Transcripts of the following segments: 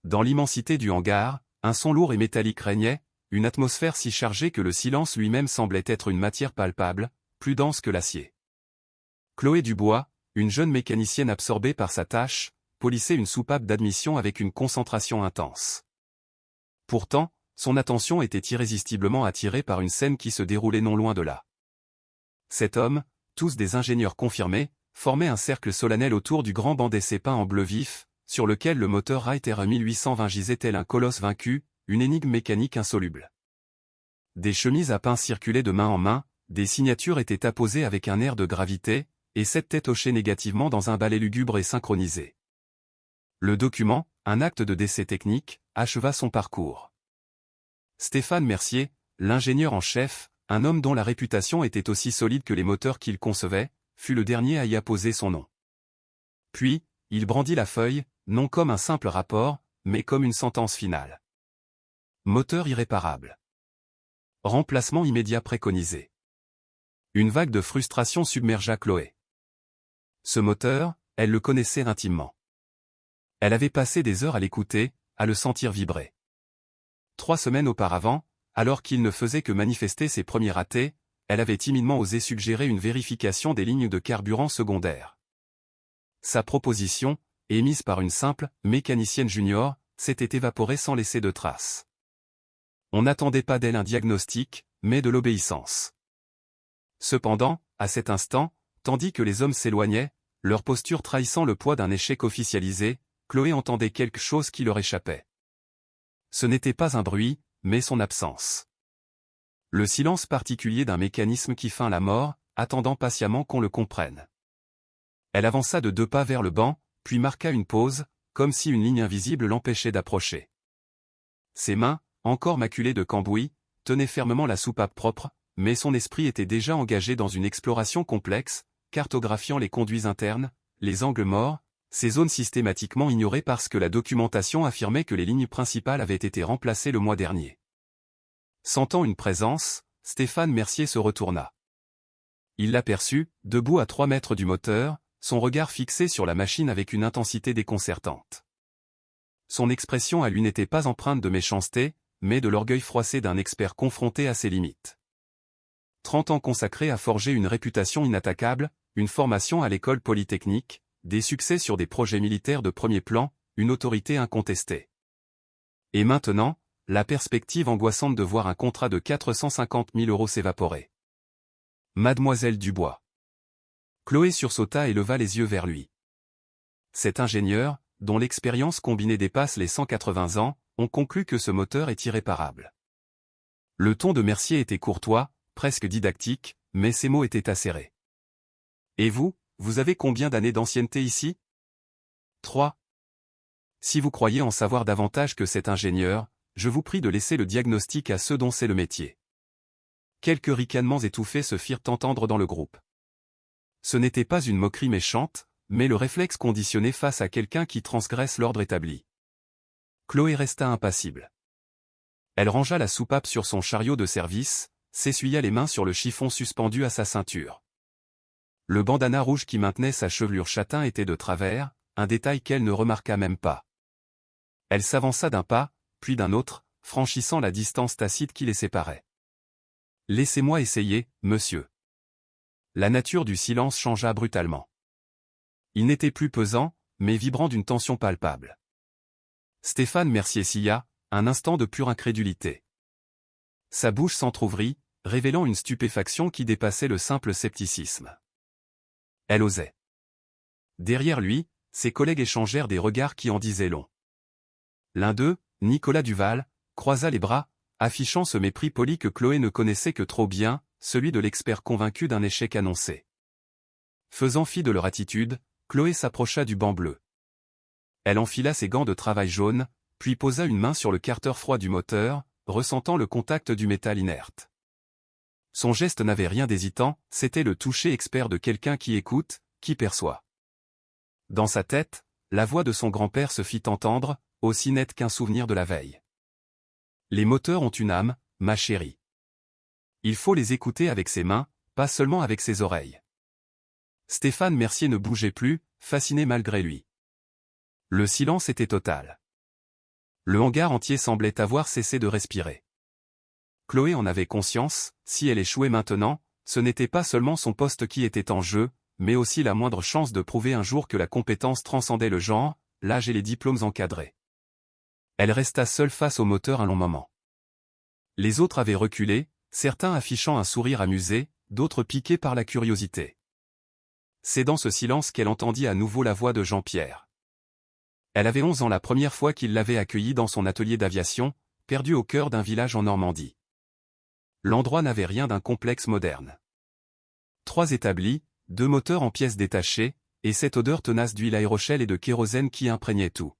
Dans l'immensité du hangar, un son lourd et métallique régnait, une atmosphère si chargée que le silence lui-même semblait être une matière palpable, plus dense que l'acier. Chloé Dubois, une jeune mécanicienne absorbée par sa tâche, polissait une soupape d'admission avec une concentration intense. Pourtant, son attention était irrésistiblement attirée par une scène qui se déroulait non loin de là. Cet homme, tous des ingénieurs confirmés, formait un cercle solennel autour du grand banc d'essai peint en bleu vif, sur lequel le moteur Wright RE 1820 gisait tel un colosse vaincu, une énigme mécanique insoluble. Des chemises à pain circulaient de main en main, des signatures étaient apposées avec un air de gravité, et cette tête hochait négativement dans un balai lugubre et synchronisé. Le document, un acte de décès technique, acheva son parcours. Stéphane Mercier, l'ingénieur en chef, un homme dont la réputation était aussi solide que les moteurs qu'il concevait, fut le dernier à y apposer son nom. Puis, il brandit la feuille, non comme un simple rapport, mais comme une sentence finale. Moteur irréparable. Remplacement immédiat préconisé. Une vague de frustration submergea Chloé. Ce moteur, elle le connaissait intimement. Elle avait passé des heures à l'écouter, à le sentir vibrer. 3 semaines auparavant, alors qu'il ne faisait que manifester ses premiers ratés, elle avait timidement osé suggérer une vérification des lignes de carburant secondaires. Sa proposition, émise par une simple mécanicienne junior, s'était évaporée sans laisser de traces. On n'attendait pas d'elle un diagnostic, mais de l'obéissance. Cependant, à cet instant, tandis que les hommes s'éloignaient, leur posture trahissant le poids d'un échec officialisé, Chloé entendait quelque chose qui leur échappait. Ce n'était pas un bruit, mais son absence. Le silence particulier d'un mécanisme qui feint la mort, attendant patiemment qu'on le comprenne. Elle avança de 2 pas vers le banc, puis marqua une pause, comme si une ligne invisible l'empêchait d'approcher. Ses mains, encore maculées de cambouis, tenaient fermement la soupape propre, mais son esprit était déjà engagé dans une exploration complexe, cartographiant les conduits internes, les angles morts, ces zones systématiquement ignorées parce que la documentation affirmait que les lignes principales avaient été remplacées le mois dernier. Sentant une présence, Stéphane Mercier se retourna. Il l'aperçut, debout à 3 mètres du moteur, son regard fixé sur la machine avec une intensité déconcertante. Son expression à lui n'était pas empreinte de méchanceté, mais de l'orgueil froissé d'un expert confronté à ses limites. 30 ans consacrés à forger une réputation inattaquable, une formation à l'école polytechnique, des succès sur des projets militaires de premier plan, une autorité incontestée. Et maintenant, la perspective angoissante de voir un contrat de 450 000 € s'évaporer. Mademoiselle Dubois. Chloé sursauta et leva les yeux vers lui. Cet ingénieur, dont l'expérience combinée dépasse les 180 ans, ont conclu que ce moteur est irréparable. Le ton de Mercier était courtois, presque didactique, mais ses mots étaient acérés. Et vous avez combien d'années d'ancienneté ici? 3. Si vous croyez en savoir davantage que cet ingénieur, je vous prie de laisser le diagnostic à ceux dont c'est le métier. Quelques ricanements étouffés se firent entendre dans le groupe. Ce n'était pas une moquerie méchante, mais le réflexe conditionné face à quelqu'un qui transgresse l'ordre établi. Chloé resta impassible. Elle rangea la soupape sur son chariot de service, s'essuya les mains sur le chiffon suspendu à sa ceinture. Le bandana rouge qui maintenait sa chevelure châtain était de travers, un détail qu'elle ne remarqua même pas. Elle s'avança d'un pas, puis d'un autre, franchissant la distance tacite qui les séparait. « Laissez-moi essayer, monsieur. » La nature du silence changea brutalement. Il n'était plus pesant, mais vibrant d'une tension palpable. Stéphane Mercier silla, un instant de pure incrédulité. Sa bouche s'entr'ouvrit, révélant une stupéfaction qui dépassait le simple scepticisme. Elle osait. Derrière lui, ses collègues échangèrent des regards qui en disaient long. L'un d'eux, Nicolas Duval, croisa les bras, affichant ce mépris poli que Chloé ne connaissait que trop bien, celui de l'expert convaincu d'un échec annoncé. Faisant fi de leur attitude, Chloé s'approcha du banc bleu. Elle enfila ses gants de travail jaunes, puis posa une main sur le carter froid du moteur, ressentant le contact du métal inerte. Son geste n'avait rien d'hésitant, c'était le toucher expert de quelqu'un qui écoute, qui perçoit. Dans sa tête, la voix de son grand-père se fit entendre, aussi nette qu'un souvenir de la veille. Les moteurs ont une âme, ma chérie. Il faut les écouter avec ses mains, pas seulement avec ses oreilles. Stéphane Mercier ne bougeait plus, fasciné malgré lui. Le silence était total. Le hangar entier semblait avoir cessé de respirer. Chloé en avait conscience, si elle échouait maintenant, ce n'était pas seulement son poste qui était en jeu, mais aussi la moindre chance de prouver un jour que la compétence transcendait le genre, l'âge et les diplômes encadrés. Elle resta seule face au moteur un long moment. Les autres avaient reculé, certains affichant un sourire amusé, d'autres piqués par la curiosité. C'est dans ce silence qu'elle entendit à nouveau la voix de Jean-Pierre. Elle avait 11 ans la première fois qu'il l'avait accueillie dans son atelier d'aviation, perdu au cœur d'un village en Normandie. L'endroit n'avait rien d'un complexe moderne. 3 établis, 2 moteurs en pièces détachées, et cette odeur tenace d'huile aérochelle et de kérosène qui imprégnait tout.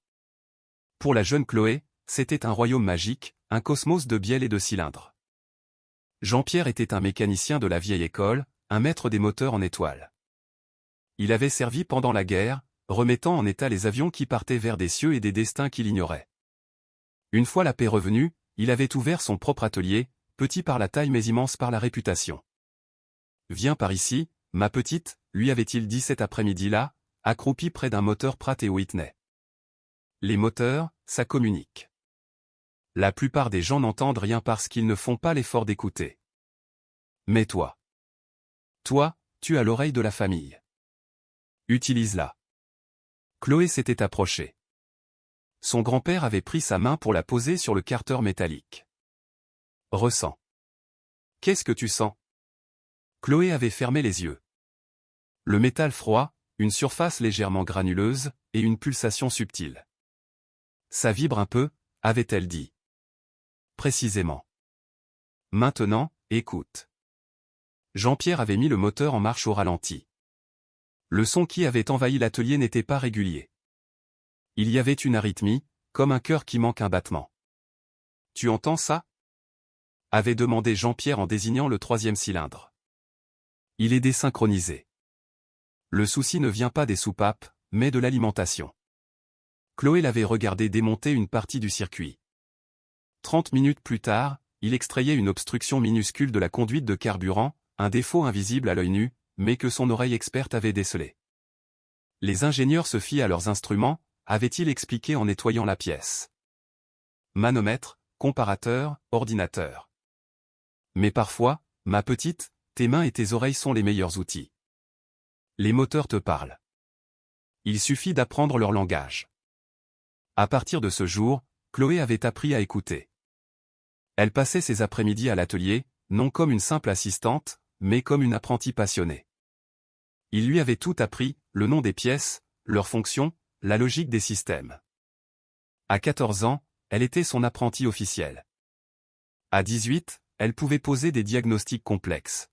Pour la jeune Chloé, c'était un royaume magique, un cosmos de bielles et de cylindres. Jean-Pierre était un mécanicien de la vieille école, un maître des moteurs en étoile. Il avait servi pendant la guerre, remettant en état les avions qui partaient vers des cieux et des destins qu'il ignorait. Une fois la paix revenue, il avait ouvert son propre atelier, petit par la taille mais immense par la réputation. « Viens par ici, ma petite », lui avait-il dit cet après-midi-là, accroupi près d'un moteur Pratt & Whitney. Les moteurs, ça communique. La plupart des gens n'entendent rien parce qu'ils ne font pas l'effort d'écouter. Mais toi, tu as l'oreille de la famille. Utilise-la. Chloé s'était approchée. Son grand-père avait pris sa main pour la poser sur le carter métallique. Ressens. Qu'est-ce que tu sens? Chloé avait fermé les yeux. Le métal froid, une surface légèrement granuleuse, et une pulsation subtile. Ça vibre un peu, avait-elle dit. Précisément. Maintenant, écoute. Jean-Pierre avait mis le moteur en marche au ralenti. Le son qui avait envahi l'atelier n'était pas régulier. Il y avait une arythmie, comme un cœur qui manque un battement. Tu entends ça? Avait demandé Jean-Pierre en désignant le 3e cylindre. Il est désynchronisé. Le souci ne vient pas des soupapes, mais de l'alimentation. Chloé l'avait regardé démonter une partie du circuit. 30 minutes plus tard, il extrayait une obstruction minuscule de la conduite de carburant, un défaut invisible à l'œil nu, mais que son oreille experte avait décelé. Les ingénieurs se fient à leurs instruments, avait-il expliqué en nettoyant la pièce. Manomètre, comparateur, ordinateur. Mais parfois, ma petite, tes mains et tes oreilles sont les meilleurs outils. Les moteurs te parlent. Il suffit d'apprendre leur langage. À partir de ce jour, Chloé avait appris à écouter. Elle passait ses après-midi à l'atelier, non comme une simple assistante, mais comme une apprentie passionnée. Il lui avait tout appris, le nom des pièces, leurs fonctions, la logique des systèmes. À 14 ans, elle était son apprentie officielle. À 18, elle pouvait poser des diagnostics complexes.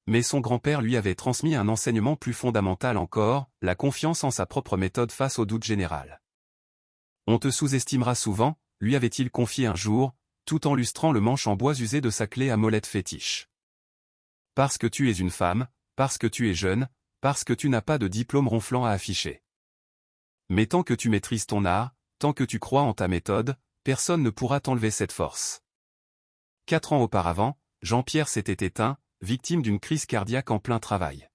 Mais son grand-père lui avait transmis un enseignement plus fondamental encore, la confiance en sa propre méthode face au doute général. On te sous-estimera souvent, lui avait-il confié un jour, tout en lustrant le manche en bois usé de sa clé à molette fétiche. Parce que tu es une femme, parce que tu es jeune, parce que tu n'as pas de diplôme ronflant à afficher. Mais tant que tu maîtrises ton art, tant que tu crois en ta méthode, personne ne pourra t'enlever cette force. 4 ans auparavant, Jean-Pierre s'était éteint, victime d'une crise cardiaque en plein travail.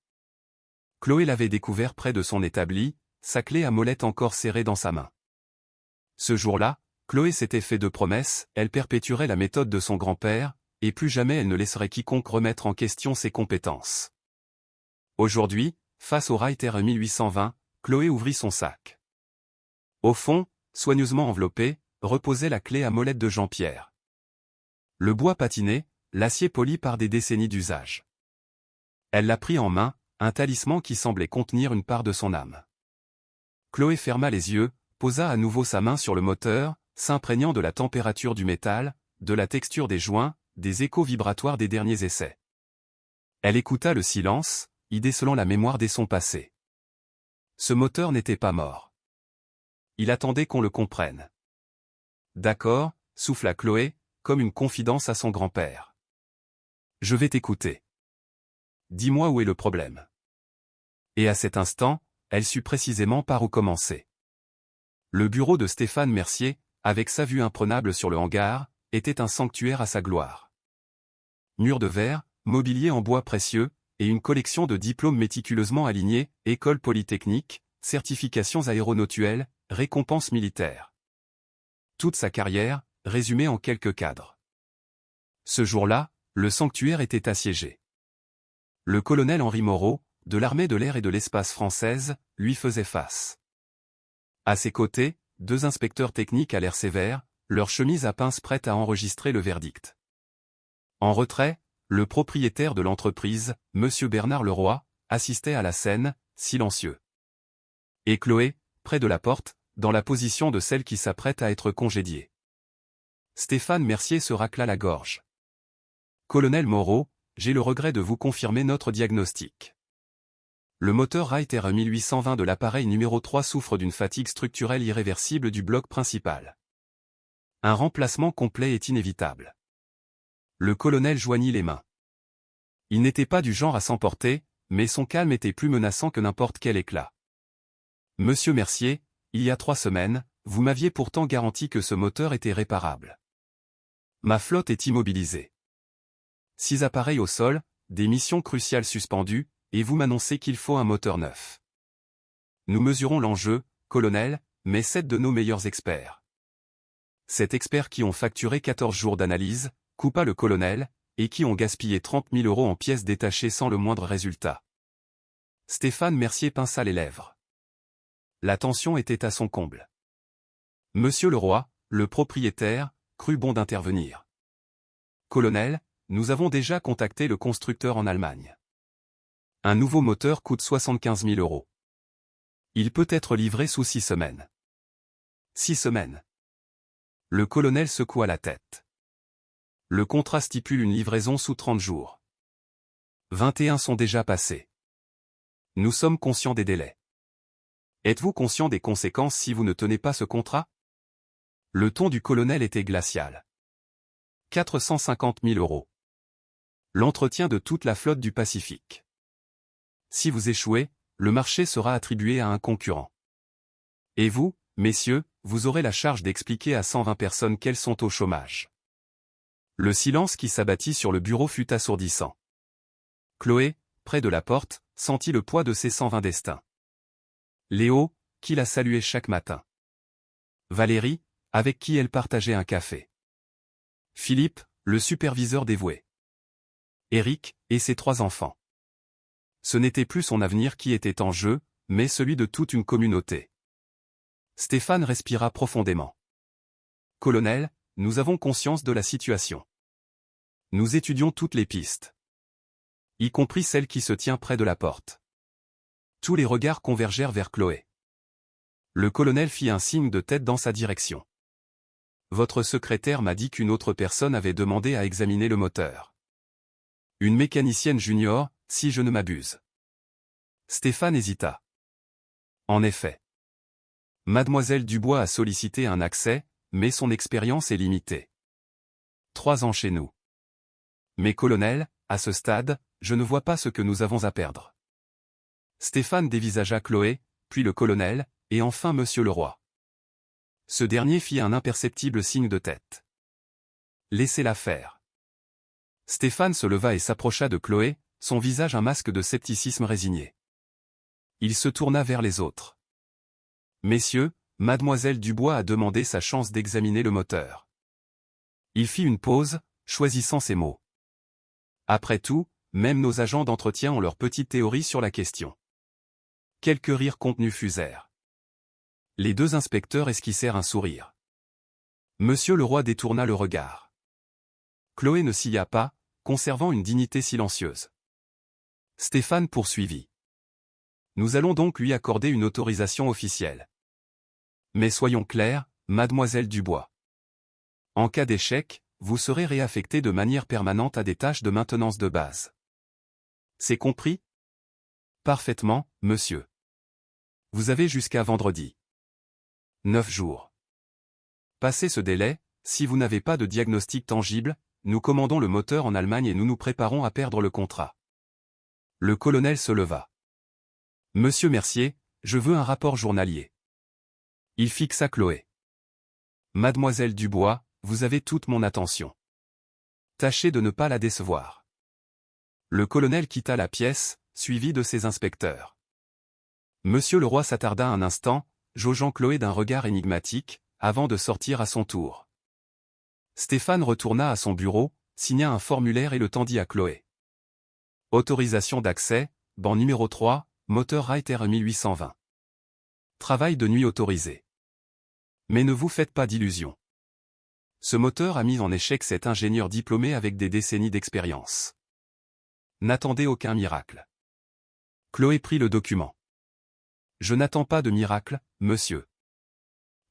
Chloé l'avait découvert près de son établi, sa clé à molette encore serrée dans sa main. Ce jour-là, Chloé s'était fait 2 promesses, elle perpétuerait la méthode de son grand-père, et plus jamais elle ne laisserait quiconque remettre en question ses compétences. Aujourd'hui, face au Reiter 1820, Chloé ouvrit son sac. Au fond, soigneusement enveloppée, reposait la clé à molette de Jean-Pierre. Le bois patiné, l'acier poli par des décennies d'usage. Elle la prit en main, un talisman qui semblait contenir une part de son âme. Chloé ferma les yeux, posa à nouveau sa main sur le moteur, s'imprégnant de la température du métal, de la texture des joints, des échos vibratoires des derniers essais. Elle écouta le silence, y décelant la mémoire des sons passés. Ce moteur n'était pas mort. Il attendait qu'on le comprenne. D'accord, souffla Chloé, comme une confidence à son grand-père. Je vais t'écouter. Dis-moi où est le problème. Et à cet instant, elle sut précisément par où commencer. Le bureau de Stéphane Mercier, avec sa vue imprenable sur le hangar, était un sanctuaire à sa gloire. Murs de verre, mobilier en bois précieux, et une collection de diplômes méticuleusement alignés, école polytechnique, certifications aéronautuelles, récompenses militaires. Toute sa carrière, résumée en quelques cadres. Ce jour-là, le sanctuaire était assiégé. Le colonel Henri Moreau, de l'armée de l'air et de l'espace française, lui faisait face. À ses côtés, 2 inspecteurs techniques à l'air sévère, leurs chemises à pince prêtes à enregistrer le verdict. En retrait, le propriétaire de l'entreprise, M. Bernard Leroy, assistait à la scène, silencieux. Et Chloé, près de la porte, dans la position de celle qui s'apprête à être congédiée. Stéphane Mercier se racla la gorge. « Colonel Moreau, j'ai le regret de vous confirmer notre diagnostic. Le moteur Wright RE 1820 de l'appareil numéro 3 souffre d'une fatigue structurelle irréversible du bloc principal. Un remplacement complet est inévitable. » Le colonel joignit les mains. Il n'était pas du genre à s'emporter, mais son calme était plus menaçant que n'importe quel éclat. « Monsieur Mercier, il y a 3 semaines, vous m'aviez pourtant garanti que ce moteur était réparable. Ma flotte est immobilisée. 6 appareils au sol, des missions cruciales suspendues, et vous m'annoncez qu'il faut un moteur neuf. Nous mesurons l'enjeu, colonel, mais 7 de nos meilleurs experts. 7 experts qui ont facturé 14 jours d'analyse, coupa le colonel, et qui ont gaspillé 30 000 € en pièces détachées sans le moindre résultat. Stéphane Mercier pinça les lèvres. La tension était à son comble. Monsieur Leroy, le propriétaire, crut bon d'intervenir. Colonel, nous avons déjà contacté le constructeur en Allemagne. Un nouveau moteur coûte 75 000 €. Il peut être livré sous 6 semaines. 6 semaines. Le colonel secoua la tête. Le contrat stipule une livraison sous 30 jours. 21 sont déjà passés. Nous sommes conscients des délais. Êtes-vous conscient des conséquences si vous ne tenez pas ce contrat? Le ton du colonel était glacial. 450 000 €. L'entretien de toute la flotte du Pacifique. Si vous échouez, le marché sera attribué à un concurrent. Et vous, messieurs, vous aurez la charge d'expliquer à 120 personnes qu'elles sont au chômage. Le silence qui s'abattit sur le bureau fut assourdissant. Chloé, près de la porte, sentit le poids de ses 120 destins. Léo, qui la saluait chaque matin. Valérie, avec qui elle partageait un café. Philippe, le superviseur dévoué. Éric, et ses 3 enfants. Ce n'était plus son avenir qui était en jeu, mais celui de toute une communauté. Stéphane respira profondément. Colonel, nous avons conscience de la situation. Nous étudions toutes les pistes. Y compris celle qui se tient près de la porte. Tous les regards convergèrent vers Chloé. Le colonel fit un signe de tête dans sa direction. Votre secrétaire m'a dit qu'une autre personne avait demandé à examiner le moteur. Une mécanicienne junior, si je ne m'abuse. Stéphane hésita. En effet. Mademoiselle Dubois a sollicité un accès, mais son expérience est limitée. 3 ans chez nous. Mais colonel, à ce stade, je ne vois pas ce que nous avons à perdre. Stéphane dévisagea Chloé, puis le colonel, et enfin Monsieur Leroy. Ce dernier fit un imperceptible signe de tête. Laissez-la faire. Stéphane se leva et s'approcha de Chloé, son visage un masque de scepticisme résigné. Il se tourna vers les autres. Messieurs, mademoiselle Dubois a demandé sa chance d'examiner le moteur. Il fit une pause, choisissant ses mots. Après tout, même nos agents d'entretien ont leur petite théorie sur la question. Quelques rires contenus fusèrent. Les 2 inspecteurs esquissèrent un sourire. Monsieur Leroy détourna le regard. Chloé ne sia pas, conservant une dignité silencieuse. Stéphane poursuivit. Nous allons donc lui accorder une autorisation officielle. Mais soyons clairs, mademoiselle Dubois. En cas d'échec, vous serez réaffecté de manière permanente à des tâches de maintenance de base. C'est compris? Parfaitement, monsieur. Vous avez jusqu'à vendredi. 9 jours. Passé ce délai, si vous n'avez pas de diagnostic tangible, nous commandons le moteur en Allemagne et nous nous préparons à perdre le contrat. Le colonel se leva. Monsieur Mercier, je veux un rapport journalier. Il fixa Chloé. Mademoiselle Dubois, vous avez toute mon attention. Tâchez de ne pas la décevoir. Le colonel quitta la pièce, suivi de ses inspecteurs. Monsieur Leroy s'attarda un instant, jaugeant Chloé d'un regard énigmatique, avant de sortir à son tour. Stéphane retourna à son bureau, signa un formulaire et le tendit à Chloé. Autorisation d'accès, banc numéro 3, moteur Wright RE 1820. Travail de nuit autorisé. Mais ne vous faites pas d'illusions. Ce moteur a mis en échec cet ingénieur diplômé avec des décennies d'expérience. N'attendez aucun miracle. Chloé prit le document. Je n'attends pas de miracle, monsieur.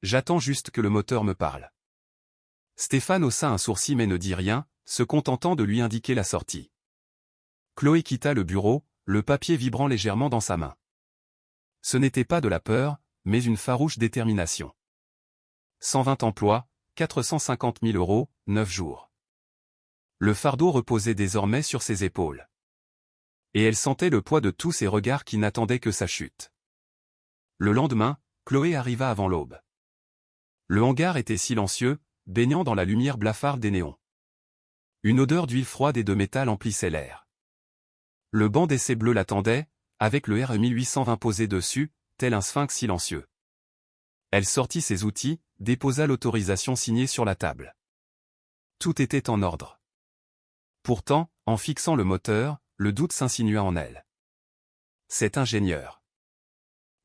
J'attends juste que le moteur me parle. Stéphane haussa un sourcil mais ne dit rien, se contentant de lui indiquer la sortie. Chloé quitta le bureau, le papier vibrant légèrement dans sa main. Ce n'était pas de la peur, mais une farouche détermination. 120 emplois, 450 000 €, 9 jours. Le fardeau reposait désormais sur ses épaules. Et elle sentait le poids de tous ces regards qui n'attendaient que sa chute. Le lendemain, Chloé arriva avant l'aube. Le hangar était silencieux, baignant dans la lumière blafarde des néons. Une odeur d'huile froide et de métal emplissait l'air. Le banc d'essai bleu l'attendait, avec le RE 1820 posé dessus, tel un sphinx silencieux. Elle sortit ses outils, déposa l'autorisation signée sur la table. Tout était en ordre. Pourtant, en fixant le moteur, le doute s'insinua en elle. Cet ingénieur.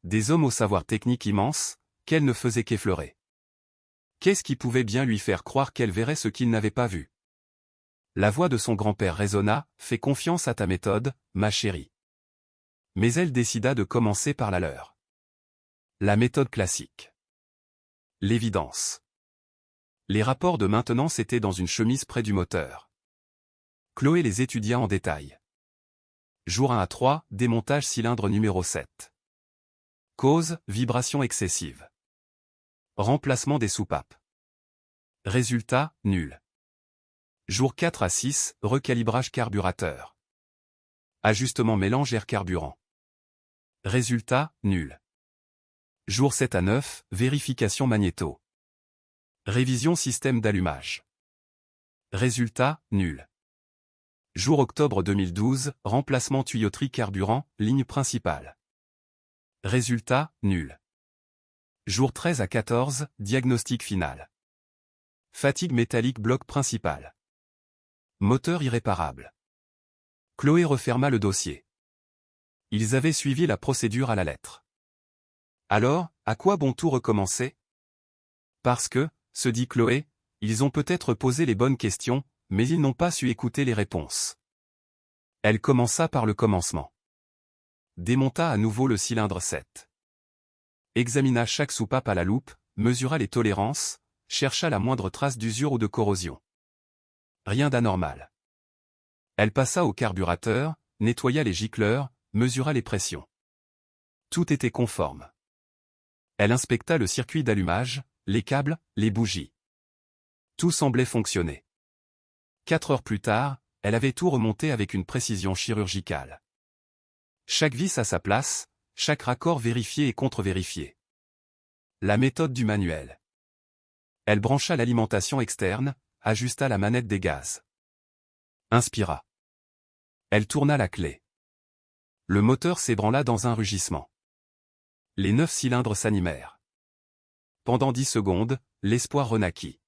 Des hommes au savoir technique immense, qu'elle ne faisait qu'effleurer. Qu'est-ce qui pouvait bien lui faire croire qu'elle verrait ce qu'il n'avait pas vu? La voix de son grand-père résonna, « Fais confiance à ta méthode, ma chérie. » Mais elle décida de commencer par la leur. La méthode classique. L'évidence. Les rapports de maintenance étaient dans une chemise près du moteur. Chloé les étudia en détail. Jour 1 à 3, démontage cylindre numéro 7. Cause, vibration excessive. Remplacement des soupapes. Résultat, nul. Jour 4 à 6, recalibrage carburateur. Ajustement mélange air-carburant. Résultat, nul. Jour 7 à 9, vérification magnéto. Révision système d'allumage. Résultat, nul. Jour octobre 2012, remplacement tuyauterie carburant, ligne principale. Résultat, nul. Jour 13 à 14, diagnostic final. Fatigue métallique bloc principal. Moteur irréparable. Chloé referma le dossier. Ils avaient suivi la procédure à la lettre. Alors, à quoi bon tout recommencer? Parce que, se dit Chloé, ils ont peut-être posé les bonnes questions, mais ils n'ont pas su écouter les réponses. Elle commença par le commencement. Démonta à nouveau le cylindre 7. Examina chaque soupape à la loupe, mesura les tolérances, chercha la moindre trace d'usure ou de corrosion. Rien d'anormal. Elle passa au carburateur, nettoya les gicleurs, mesura les pressions. Tout était conforme. Elle inspecta le circuit d'allumage, les câbles, les bougies. Tout semblait fonctionner. 4 heures plus tard, elle avait tout remonté avec une précision chirurgicale. Chaque vis à sa place, chaque raccord vérifié et contre-vérifié. La méthode du manuel. Elle brancha l'alimentation externe, ajusta la manette des gaz. Inspira. Elle tourna la clé. Le moteur s'ébranla dans un rugissement. Les 9 cylindres s'animèrent. Pendant 10 secondes, l'espoir renaquit.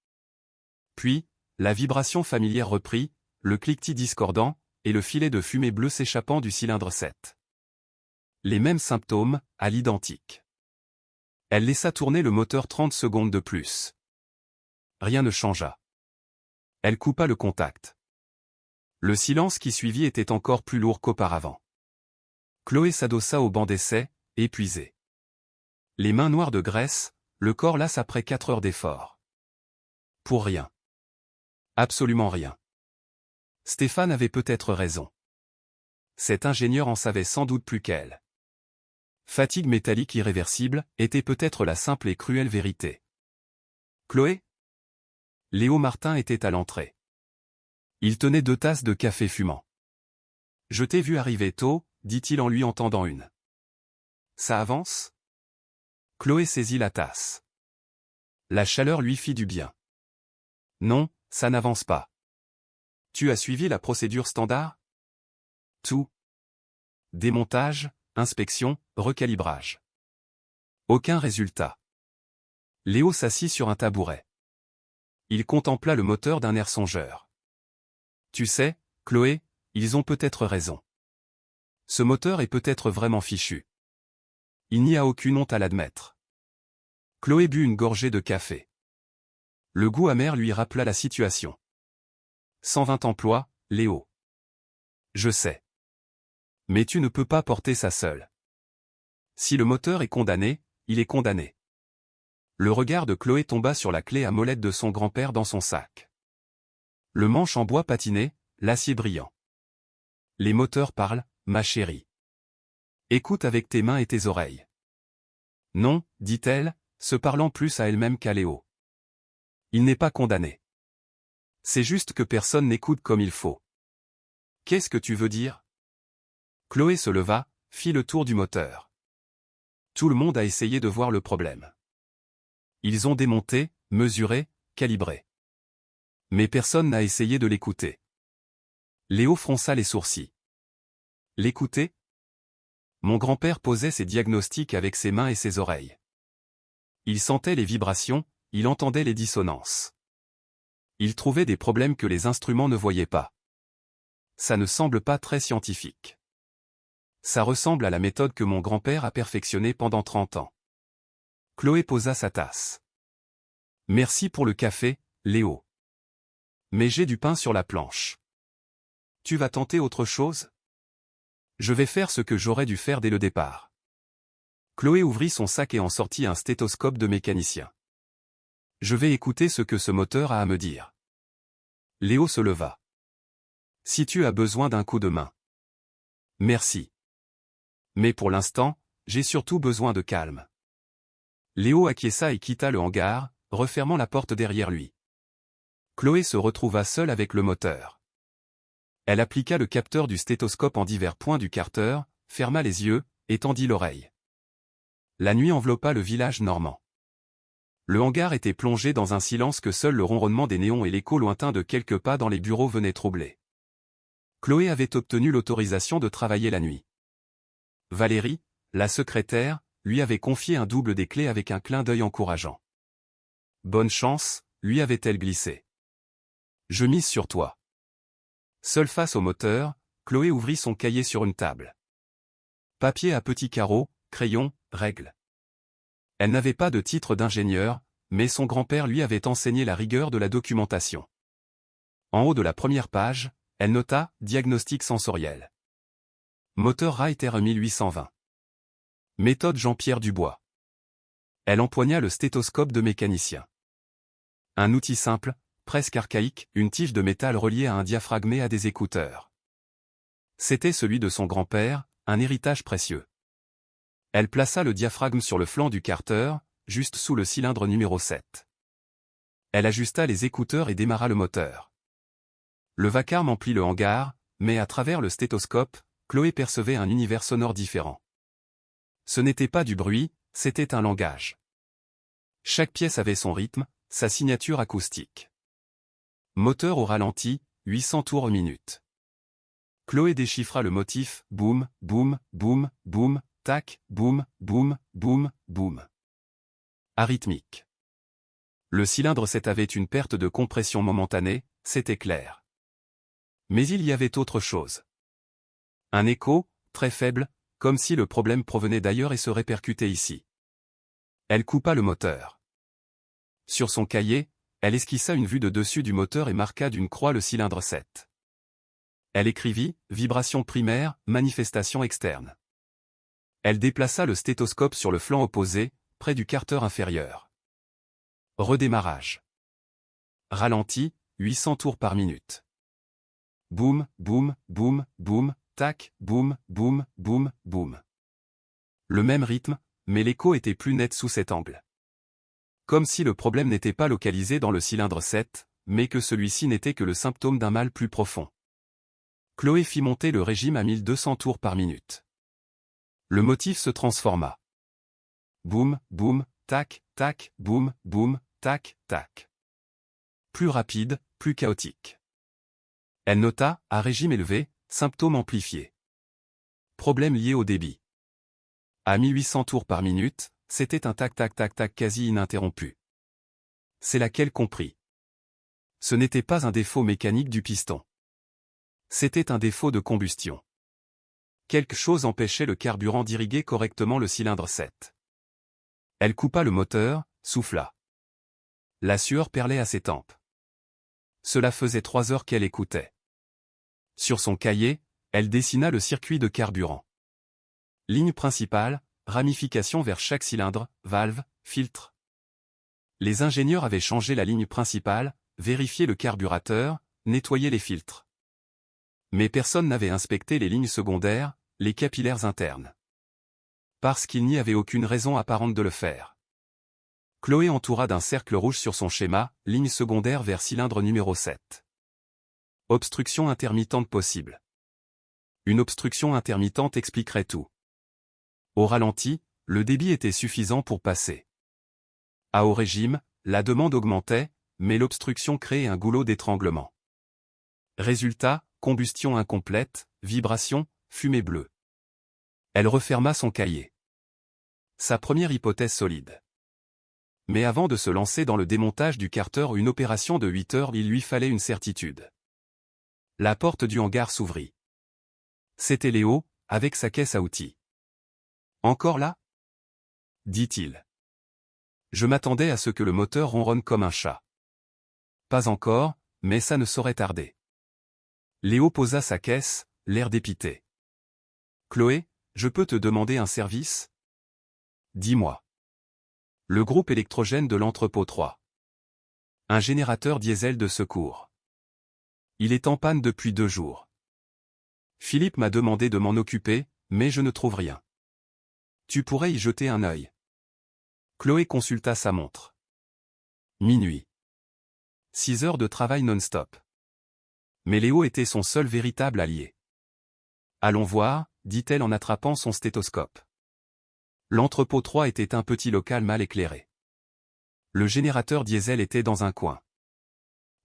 Puis, la vibration familière reprit, le cliquetis discordant, et le filet de fumée bleue s'échappant du cylindre 7. Les mêmes symptômes, à l'identique. Elle laissa tourner le moteur 30 secondes de plus. Rien ne changea. Elle coupa le contact. Le silence qui suivit était encore plus lourd qu'auparavant. Chloé s'adossa au banc d'essai, épuisée. Les mains noires de graisse, le corps lasse après 4 heures d'effort. Pour rien. Absolument rien. Stéphane avait peut-être raison. Cet ingénieur en savait sans doute plus qu'elle. Fatigue métallique irréversible était peut-être la simple et cruelle vérité. Chloé? Léo Martin était à l'entrée. Il tenait 2 tasses de café fumant. « Je t'ai vu arriver tôt », dit-il en lui en tendant une. « Ça avance ?» Chloé saisit la tasse. La chaleur lui fit du bien. « Non, ça n'avance pas. Tu as suivi la procédure standard ? » Tout. Démontage, inspection, recalibrage. Aucun résultat. Léo s'assit sur un tabouret. Il contempla le moteur d'un air songeur. Tu sais, Chloé, ils ont peut-être raison. Ce moteur est peut-être vraiment fichu. Il n'y a aucune honte à l'admettre. Chloé but une gorgée de café. Le goût amer lui rappela la situation. 120 emplois, Léo. Je sais. Mais tu ne peux pas porter ça seul. Si le moteur est condamné, il est condamné. Le regard de Chloé tomba sur la clé à molette de son grand-père dans son sac. Le manche en bois patiné, l'acier brillant. Les moteurs parlent, ma chérie. Écoute avec tes mains et tes oreilles. Non, dit-elle, se parlant plus à elle-même qu'à Léo. Il n'est pas condamné. C'est juste que personne n'écoute comme il faut. Qu'est-ce que tu veux dire? Chloé se leva, fit le tour du moteur. Tout le monde a essayé de voir le problème. Ils ont démonté, mesuré, calibré. Mais personne n'a essayé de l'écouter. Léo fronça les sourcils. L'écouter? Mon grand-père posait ses diagnostics avec ses mains et ses oreilles. Il sentait les vibrations, il entendait les dissonances. Il trouvait des problèmes que les instruments ne voyaient pas. Ça ne semble pas très scientifique. Ça ressemble à la méthode que mon grand-père a perfectionnée pendant 30 ans. Chloé posa sa tasse. Merci pour le café, Léo. Mais j'ai du pain sur la planche. Tu vas tenter autre chose? Je vais faire ce que j'aurais dû faire dès le départ. Chloé ouvrit son sac et en sortit un stéthoscope de mécanicien. Je vais écouter ce que ce moteur a à me dire. Léo se leva. Si tu as besoin d'un coup de main. Merci. Mais pour l'instant, j'ai surtout besoin de calme. Léo acquiesça et quitta le hangar, refermant la porte derrière lui. Chloé se retrouva seule avec le moteur. Elle appliqua le capteur du stéthoscope en divers points du carter, ferma les yeux, et tendit l'oreille. La nuit enveloppa le village normand. Le hangar était plongé dans un silence que seul le ronronnement des néons et l'écho lointain de quelques pas dans les bureaux venaient troubler. Chloé avait obtenu l'autorisation de travailler la nuit. Valérie, la secrétaire, lui avait confié un double des clés avec un clin d'œil encourageant. Bonne chance, lui avait-elle glissé. Je mise sur toi. Seule face au moteur, Chloé ouvrit son cahier sur une table. Papier à petits carreaux, crayon, règles. Elle n'avait pas de titre d'ingénieur, mais son grand-père lui avait enseigné la rigueur de la documentation. En haut de la première page, elle nota « Diagnostic sensoriel ». Moteur Reiter 1820. Méthode Jean-Pierre Dubois. Elle empoigna le stéthoscope de mécanicien. Un outil simple, presque archaïque, une tige de métal reliée à un diaphragme et à des écouteurs. C'était celui de son grand-père, un héritage précieux. Elle plaça le diaphragme sur le flanc du carter, juste sous le cylindre numéro 7. Elle ajusta les écouteurs et démarra le moteur. Le vacarme emplit le hangar, mais à travers le stéthoscope, Chloé percevait un univers sonore différent. Ce n'était pas du bruit, c'était un langage. Chaque pièce avait son rythme, sa signature acoustique. Moteur au ralenti, 800 tours minute. Chloé déchiffra le motif, boum, boum, boum, boum, tac, boum, boum, boum, boum. Arythmique. Le cylindre 7 avait une perte de compression momentanée, c'était clair. Mais il y avait autre chose. Un écho, très faible, comme si le problème provenait d'ailleurs et se répercutait ici. Elle coupa le moteur. Sur son cahier, elle esquissa une vue de dessus du moteur et marqua d'une croix le cylindre 7. Elle écrivit « Vibration primaire, manifestation externe ». Elle déplaça le stéthoscope sur le flanc opposé, près du carter inférieur. Redémarrage. Ralenti, 800 tours par minute. Boum, boum, boum, boum, tac, boum, boum, boum, boum. Le même rythme, mais l'écho était plus net sous cet angle. Comme si le problème n'était pas localisé dans le cylindre 7, mais que celui-ci n'était que le symptôme d'un mal plus profond. Chloé fit monter le régime à 1200 tours par minute. Le motif se transforma. Boum, boum, tac, tac, boum, boum, tac, tac. Plus rapide, plus chaotique. Elle nota, à régime élevé, symptômes amplifiés. Problème lié au débit. À 1800 tours par minute, c'était un tac-tac-tac-tac quasi ininterrompu. C'est là qu'elle comprit. Ce n'était pas un défaut mécanique du piston. C'était un défaut de combustion. Quelque chose empêchait le carburant d'irriguer correctement le cylindre 7. Elle coupa le moteur, souffla. La sueur perlait à ses tempes. Cela faisait 3 heures qu'elle écoutait. Sur son cahier, elle dessina le circuit de carburant. Ligne principale, ramification vers chaque cylindre, valve, filtre. Les ingénieurs avaient changé la ligne principale, vérifié le carburateur, nettoyé les filtres. Mais personne n'avait inspecté les lignes secondaires, les capillaires internes. Parce qu'il n'y avait aucune raison apparente de le faire. Chloé entoura d'un cercle rouge sur son schéma, ligne secondaire vers cylindre numéro 7. Obstruction intermittente possible. Une obstruction intermittente expliquerait tout. Au ralenti, le débit était suffisant pour passer. À haut régime, la demande augmentait, mais l'obstruction créait un goulot d'étranglement. Résultat, combustion incomplète, vibration, fumée bleue. Elle referma son cahier. Sa première hypothèse solide. Mais avant de se lancer dans le démontage du carter, une opération de 8 heures, il lui fallait une certitude. La porte du hangar s'ouvrit. C'était Léo, avec sa caisse à outils. Encore là? Dit-il. Je m'attendais à ce que le moteur ronronne comme un chat. Pas encore, mais ça ne saurait tarder. Léo posa sa caisse, l'air dépité. Chloé, je peux te demander un service? Dis-moi. Le groupe électrogène de l'entrepôt 3. Un générateur diesel de secours. Il est en panne depuis 2 jours. Philippe m'a demandé de m'en occuper, mais je ne trouve rien. Tu pourrais y jeter un œil. Chloé consulta sa montre. Minuit. 6 heures de travail non-stop. Mais Léo était son seul véritable allié. Allons voir, dit-elle en attrapant son stéthoscope. L'entrepôt 3 était un petit local mal éclairé. Le générateur diesel était dans un coin.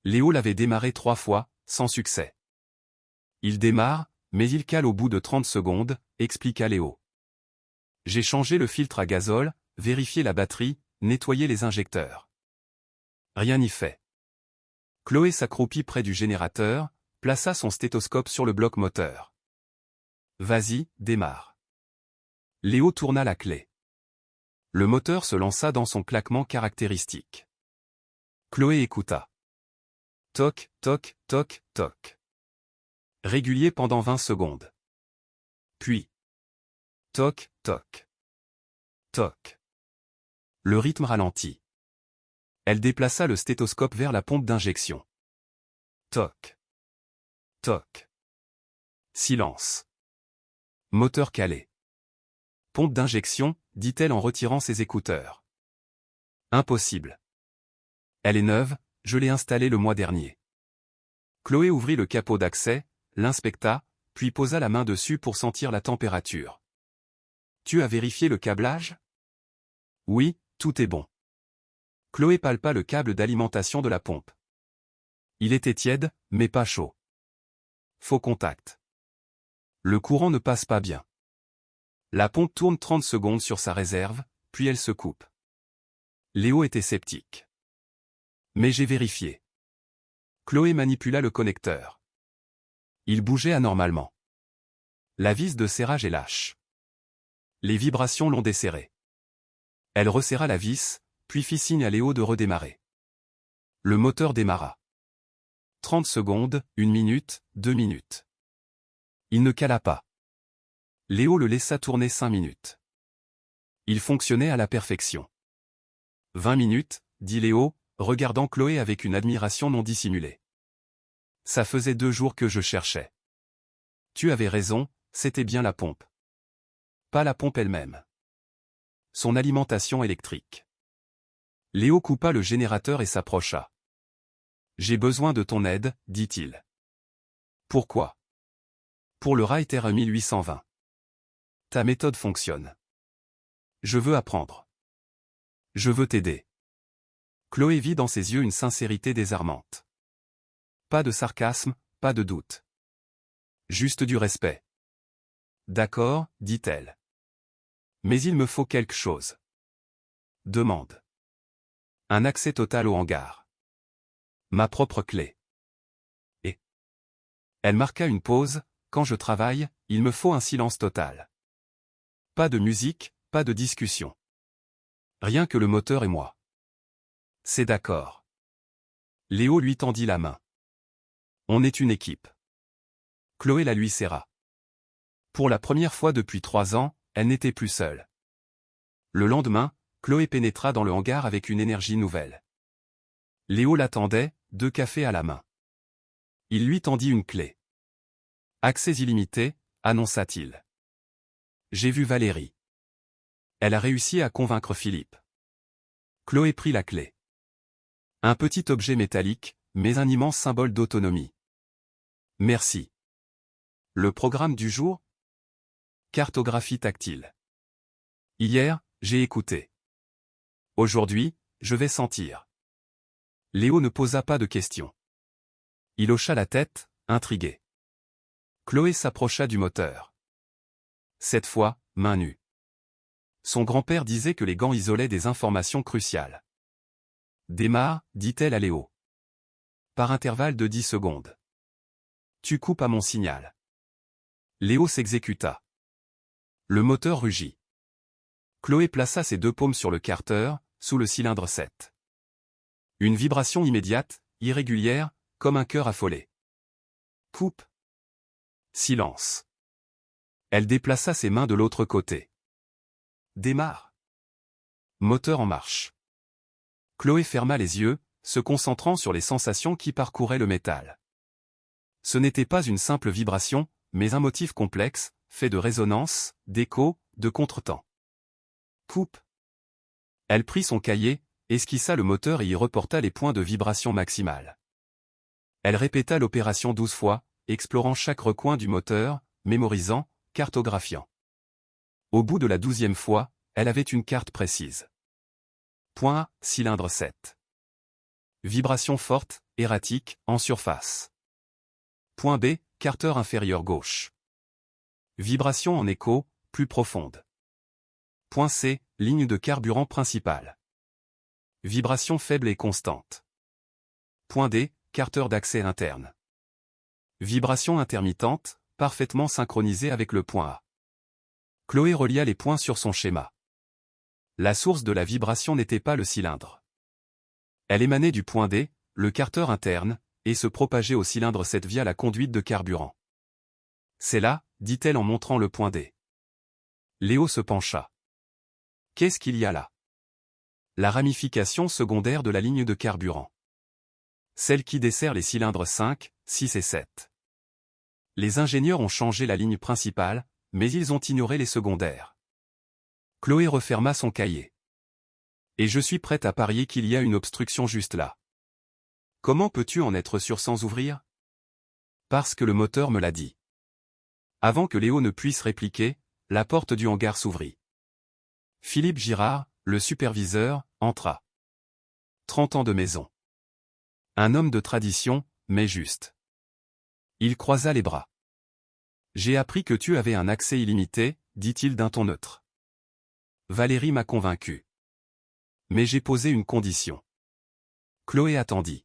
Léo l'avait démarré 3 fois, sans succès. Il démarre, mais il cale au bout de 30 secondes, expliqua Léo. J'ai changé le filtre à gazole, vérifié la batterie, nettoyé les injecteurs. Rien n'y fait. Chloé s'accroupit près du générateur, plaça son stéthoscope sur le bloc moteur. Vas-y, démarre. Léo tourna la clé. Le moteur se lança dans son claquement caractéristique. Chloé écouta. Toc, toc, toc, toc. Régulier pendant 20 secondes. Puis. Toc, toc. Toc. Le rythme ralentit. Elle déplaça le stéthoscope vers la pompe d'injection. Toc. Toc. Silence. Moteur calé. Pompe d'injection, dit-elle en retirant ses écouteurs. Impossible. Elle est neuve, je l'ai installée le mois dernier. Chloé ouvrit le capot d'accès, l'inspecta, puis posa la main dessus pour sentir la température. Tu as vérifié le câblage? Oui, tout est bon. Chloé palpa le câble d'alimentation de la pompe. Il était tiède, mais pas chaud. Faux contact. Le courant ne passe pas bien. La pompe tourne 30 secondes sur sa réserve, puis elle se coupe. Léo était sceptique. Mais j'ai vérifié. Chloé manipula le connecteur. Il bougeait anormalement. La vis de serrage est lâche. Les vibrations l'ont desserré. Elle resserra la vis, puis fit signe à Léo de redémarrer. Le moteur démarra. 30 secondes, 1 minute, 2 minutes. Il ne cala pas. Léo le laissa tourner 5 minutes. Il fonctionnait à la perfection. 20 minutes, dit Léo, regardant Chloé avec une admiration non dissimulée. Ça faisait 2 jours que je cherchais. Tu avais raison, c'était bien la pompe. Pas la pompe elle-même. Son alimentation électrique. Léo coupa le générateur et s'approcha. J'ai besoin de ton aide, dit-il. Pourquoi? Pour le Reiter 1820. Ta méthode fonctionne. Je veux apprendre. Je veux t'aider. Chloé vit dans ses yeux une sincérité désarmante. Pas de sarcasme, pas de doute. Juste du respect. D'accord, dit-elle. Mais il me faut quelque chose. Demande. Un accès total au hangar. Ma propre clé. Et. Elle marqua une pause. Quand je travaille, il me faut un silence total. Pas de musique, pas de discussion. Rien que le moteur et moi. C'est d'accord. Léo lui tendit la main. On est une équipe. Chloé la lui serra. Pour la première fois depuis 3 ans, elle n'était plus seule. Le lendemain, Chloé pénétra dans le hangar avec une énergie nouvelle. Léo l'attendait, 2 cafés à la main. Il lui tendit une clé. Accès illimité, annonça-t-il. J'ai vu Valérie. Elle a réussi à convaincre Philippe. Chloé prit la clé. Un petit objet métallique, mais un immense symbole d'autonomie. Merci. Le programme du jour? Cartographie tactile. Hier, j'ai écouté. Aujourd'hui, je vais sentir. Léo ne posa pas de questions. Il hocha la tête, intrigué. Chloé s'approcha du moteur. Cette fois, main nue. Son grand-père disait que les gants isolaient des informations cruciales. Démarre, dit-elle à Léo. Par intervalle de 10 secondes. Tu coupes à mon signal. Léo s'exécuta. Le moteur rugit. Chloé plaça ses 2 paumes sur le carter, sous le cylindre 7. Une vibration immédiate, irrégulière, comme un cœur affolé. Coupe. Silence. Elle déplaça ses mains de l'autre côté. Démarre. Moteur en marche. Chloé ferma les yeux, se concentrant sur les sensations qui parcouraient le métal. Ce n'était pas une simple vibration, mais un motif complexe, fait de résonance, d'écho, de contretemps. Coupe. Elle prit son cahier, esquissa le moteur et y reporta les points de vibration maximale. Elle répéta l'opération 12 fois, explorant chaque recoin du moteur, mémorisant, cartographiant. Au bout de la 12e fois, elle avait une carte précise. Point A, cylindre 7. Vibration forte, erratique, en surface. Point B, carter inférieur gauche. Vibration en écho, plus profonde. Point C, ligne de carburant principale. Vibration faible et constante. Point D, carter d'accès interne. Vibration intermittente, parfaitement synchronisée avec le point A. Chloé relia les points sur son schéma. La source de la vibration n'était pas le cylindre. Elle émanait du point D, le carter interne, et se propageait au cylindre 7 via la conduite de carburant. C'est là, dit-elle en montrant le point D. Léo se pencha. Qu'est-ce qu'il y a là? La ramification secondaire de la ligne de carburant. Celle qui dessert les cylindres 5, 6 et 7. Les ingénieurs ont changé la ligne principale, mais ils ont ignoré les secondaires. Chloé referma son cahier. Et je suis prête à parier qu'il y a une obstruction juste là. Comment peux-tu en être sûr sans ouvrir? Parce que le moteur me l'a dit. Avant que Léo ne puisse répliquer, la porte du hangar s'ouvrit. Philippe Girard, le superviseur, entra. 30 ans de maison. Un homme de tradition, mais juste. Il croisa les bras. J'ai appris que tu avais un accès illimité, dit-il d'un ton neutre. Valérie m'a convaincu. Mais j'ai posé une condition. Chloé attendit.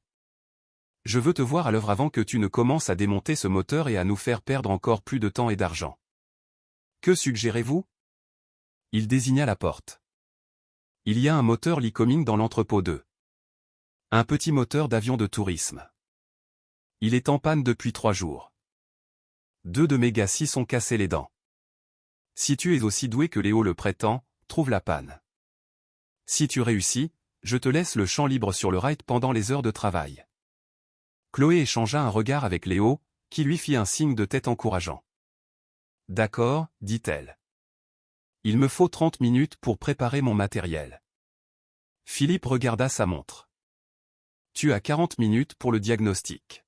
Je veux te voir à l'œuvre avant que tu ne commences à démonter ce moteur et à nous faire perdre encore plus de temps et d'argent. Que suggérez-vous? Il désigna la porte. Il y a un moteur Lycoming dans l'entrepôt 2. Un petit moteur d'avion de tourisme. Il est en panne depuis 3 jours. 2 de mes gars s'y sont cassés les dents. Si tu es aussi doué que Léo le prétend, trouve la panne. Si tu réussis, je te laisse le champ libre sur le ride pendant les heures de travail. Chloé échangea un regard avec Léo, qui lui fit un signe de tête encourageant. D'accord, dit-elle. Il me faut 30 minutes pour préparer mon matériel. Philippe regarda sa montre. Tu as 40 minutes pour le diagnostic.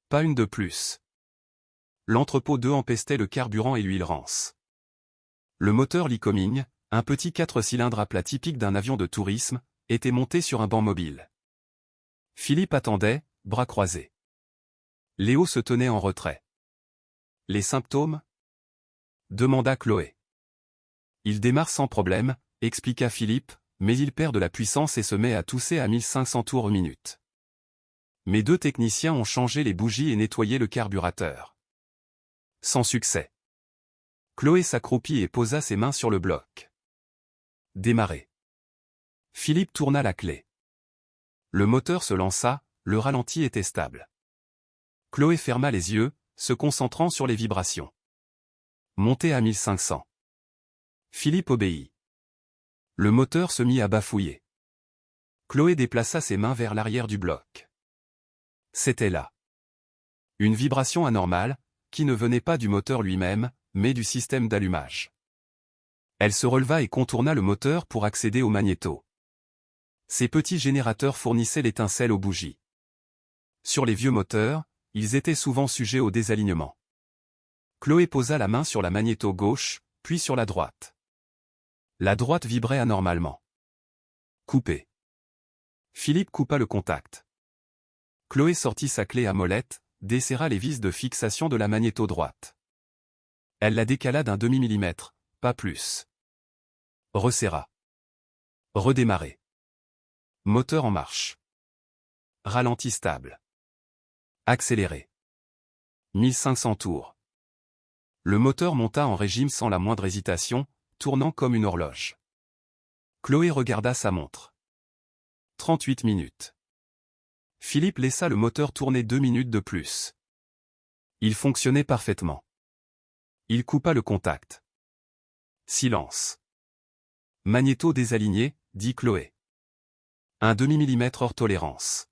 Pas une de plus. L'entrepôt 2 empestait le carburant et l'huile rance. Le moteur Lycoming, un petit 4 cylindres à plat typique d'un avion de tourisme, était monté sur un banc mobile. Philippe attendait, bras croisés. Léo se tenait en retrait. Les symptômes? Demanda Chloé. Il démarre sans problème, expliqua Philippe, mais il perd de la puissance et se met à tousser à 1500 tours minute. Mes deux techniciens ont changé les bougies et nettoyé le carburateur. Sans succès. Chloé s'accroupit et posa ses mains sur le bloc. Démarrer. Philippe tourna la clé. Le moteur se lança, le ralenti était stable. Chloé ferma les yeux, se concentrant sur les vibrations. Monté à 1500. Philippe obéit. Le moteur se mit à bafouiller. Chloé déplaça ses mains vers l'arrière du bloc. C'était là. Une vibration anormale, qui ne venait pas du moteur lui-même, mais du système d'allumage. Elle se releva et contourna le moteur pour accéder au magnéto. Ces petits générateurs fournissaient l'étincelle aux bougies. Sur les vieux moteurs, ils étaient souvent sujets au désalignement. Chloé posa la main sur la magnéto gauche, puis sur la droite. La droite vibrait anormalement. Coupé. Philippe coupa le contact. Chloé sortit sa clé à molette, desserra les vis de fixation de la magnéto droite. Elle la décala d'un demi-millimètre, pas plus. Resserra. Redémarrer. Moteur en marche. Ralenti stable. Accéléré. 1500 tours. Le moteur monta en régime sans la moindre hésitation, tournant comme une horloge. Chloé regarda sa montre. 38 minutes. Philippe laissa le moteur tourner 2 minutes de plus. Il fonctionnait parfaitement. Il coupa le contact. Silence. Magnéto désaligné, dit Chloé. Un demi-millimètre hors tolérance.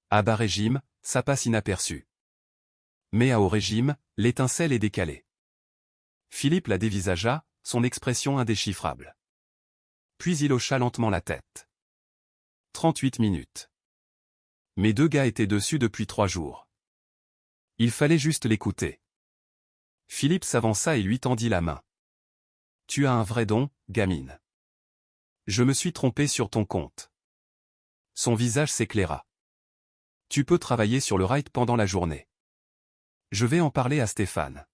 À bas régime, ça passe inaperçu. Mais à haut régime, l'étincelle est décalée. Philippe la dévisagea, son expression indéchiffrable. Puis il hocha lentement la tête. 38 minutes. Mes deux gars étaient dessus depuis 3 jours. Il fallait juste l'écouter. Philippe s'avança et lui tendit la main. Tu as un vrai don, gamine. Je me suis trompé sur ton compte. Son visage s'éclaira. Tu peux travailler sur le ride pendant la journée. Je vais en parler à Stéphane.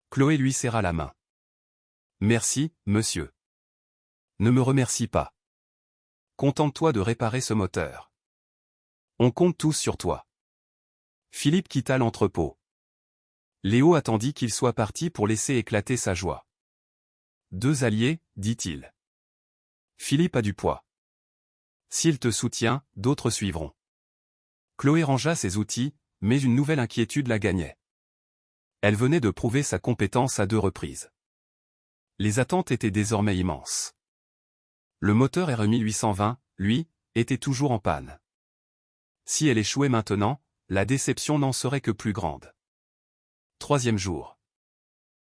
Chloé lui serra la main. Merci, monsieur. Ne me remercie pas. Contente-toi de réparer ce moteur. On compte tous sur toi. Philippe quitta l'entrepôt. Léo attendit qu'il soit parti pour laisser éclater sa joie. Deux alliés, dit-il. Philippe a du poids. S'il te soutient, d'autres suivront. Chloé rangea ses outils, mais une nouvelle inquiétude la gagnait. Elle venait de prouver sa compétence à 2 reprises. Les attentes étaient désormais immenses. Le moteur RE1820, lui, était toujours en panne. Si elle échouait maintenant, la déception n'en serait que plus grande. 3e jour.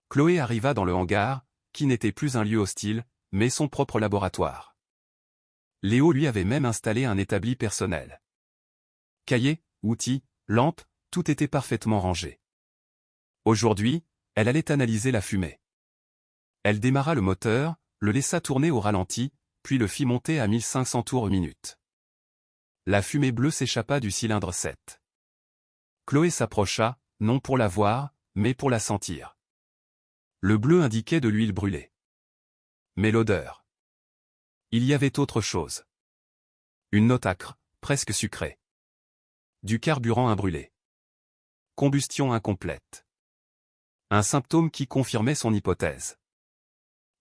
Chloé arriva dans le hangar, qui n'était plus un lieu hostile, mais son propre laboratoire. Léo lui avait même installé un établi personnel. Cahiers, outils, lampes, tout était parfaitement rangé. Aujourd'hui, elle allait analyser la fumée. Elle démarra le moteur, le laissa tourner au ralenti, puis le fit monter à 1500 tours minute. La fumée bleue s'échappa du cylindre 7. Chloé s'approcha, non pour la voir, mais pour la sentir. Le bleu indiquait de l'huile brûlée. Mais l'odeur. Il y avait autre chose. Une note âcre, presque sucrée. Du carburant imbrûlé. Combustion incomplète. Un symptôme qui confirmait son hypothèse.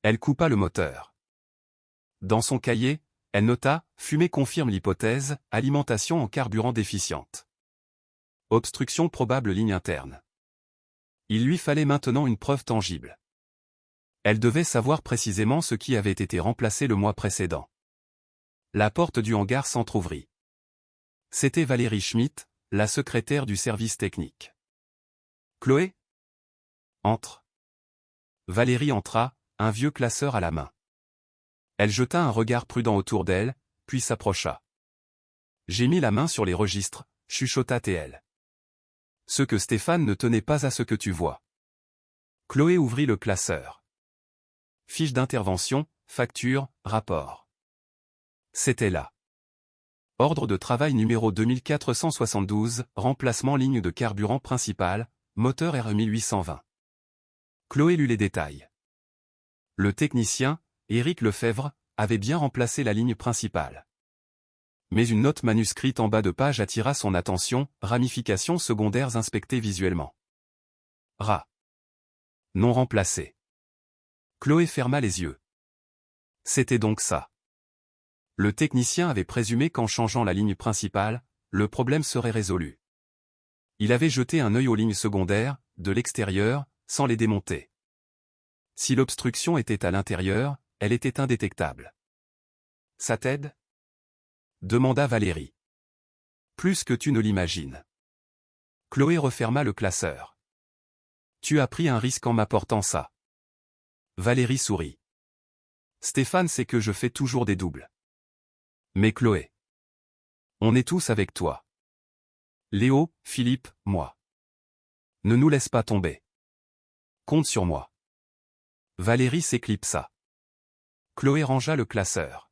Elle coupa le moteur. Dans son cahier, elle nota « Fumée confirme l'hypothèse, alimentation en carburant déficiente. Obstruction probable ligne interne. » Il lui fallait maintenant une preuve tangible. Elle devait savoir précisément ce qui avait été remplacé le mois précédent. La porte du hangar s'entr'ouvrit. C'était Valérie Schmitt, la secrétaire du service technique. « Chloé ? Entre. » Valérie entra, un vieux classeur à la main. Elle jeta un regard prudent autour d'elle, puis s'approcha. « J'ai mis la main sur les registres, » chuchota TL. « Ce que Stéphane ne tenait pas à ce que tu vois. » Chloé ouvrit le classeur. Fiche d'intervention, facture, rapport. C'était là. Ordre de travail numéro 2472, remplacement ligne de carburant principale, moteur RE1820. Chloé lut les détails. Le technicien, Éric Lefebvre, avait bien remplacé la ligne principale. Mais une note manuscrite en bas de page attira son attention, ramifications secondaires inspectées visuellement. Non remplacé. Chloé ferma les yeux. C'était donc ça. Le technicien avait présumé qu'en changeant la ligne principale, le problème serait résolu. Il avait jeté un œil aux lignes secondaires, de l'extérieur, sans les démonter. Si l'obstruction était à l'intérieur, elle était indétectable. Ça t'aide ? Demanda Valérie. Plus que tu ne l'imagines. Chloé referma le classeur. Tu as pris un risque en m'apportant ça. Valérie sourit. Stéphane sait que je fais toujours des doubles. Mais Chloé. On est tous avec toi. Léo, Philippe, moi. Ne nous laisse pas tomber. Compte sur moi. Valérie s'éclipsa. Chloé rangea le classeur.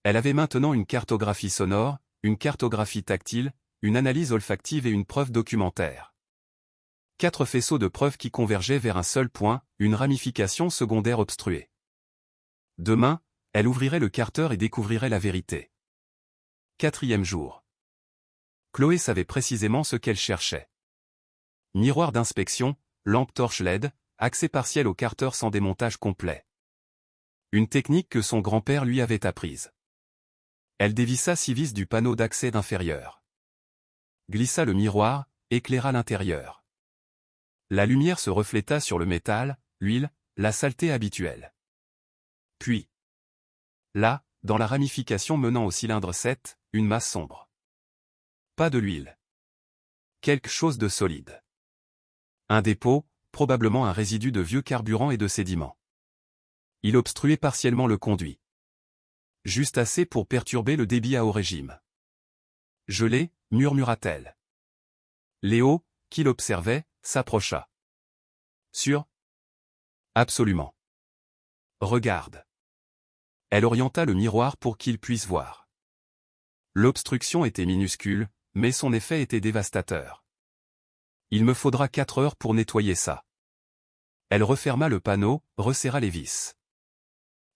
Elle avait maintenant une cartographie sonore, une cartographie tactile, une analyse olfactive et une preuve documentaire. 4 faisceaux de preuves qui convergeaient vers un seul point, une ramification secondaire obstruée. Demain, elle ouvrirait le carter et découvrirait la vérité. 4e jour. Chloé savait précisément ce qu'elle cherchait. Miroir d'inspection, lampe torche LED, accès partiel au carter sans démontage complet. Une technique que son grand-père lui avait apprise. Elle dévissa 6 vis du panneau d'accès inférieur. Glissa le miroir, éclaira l'intérieur. La lumière se refléta sur le métal, l'huile, la saleté habituelle. Puis, là, dans la ramification menant au cylindre 7, une masse sombre. Pas de l'huile. Quelque chose de solide. Un dépôt, probablement un résidu de vieux carburant et de sédiments. Il obstruait partiellement le conduit. Juste assez pour perturber le débit à haut régime. Gelé, murmura-t-elle. Léo, qui l'observait, s'approcha. Sûr ? Absolument. Regarde. Elle orienta le miroir pour qu'il puisse voir. L'obstruction était minuscule, mais son effet était dévastateur. Il me faudra 4 heures pour nettoyer ça. Elle referma le panneau, resserra les vis.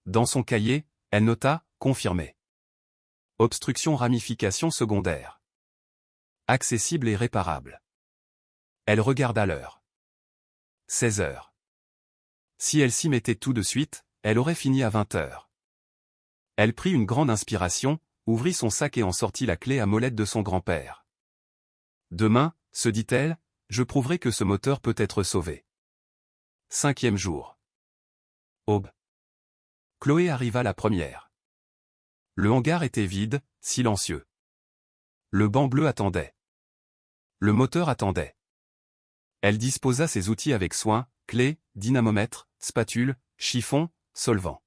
Dans son cahier, elle nota, confirmé. Obstruction ramification secondaire. Accessible et réparable. Elle regarda l'heure. 16 heures. Si elle s'y mettait tout de suite, elle aurait fini à 20 heures. Elle prit une grande inspiration, ouvrit son sac et en sortit la clé à molette de son grand-père. Demain, se dit-elle, je prouverai que ce moteur peut être sauvé. 5e jour. Aube. Chloé arriva la première. Le hangar était vide, silencieux. Le banc bleu attendait. Le moteur attendait. Elle disposa ses outils avec soin, clé, dynamomètre, spatule, chiffon, solvant.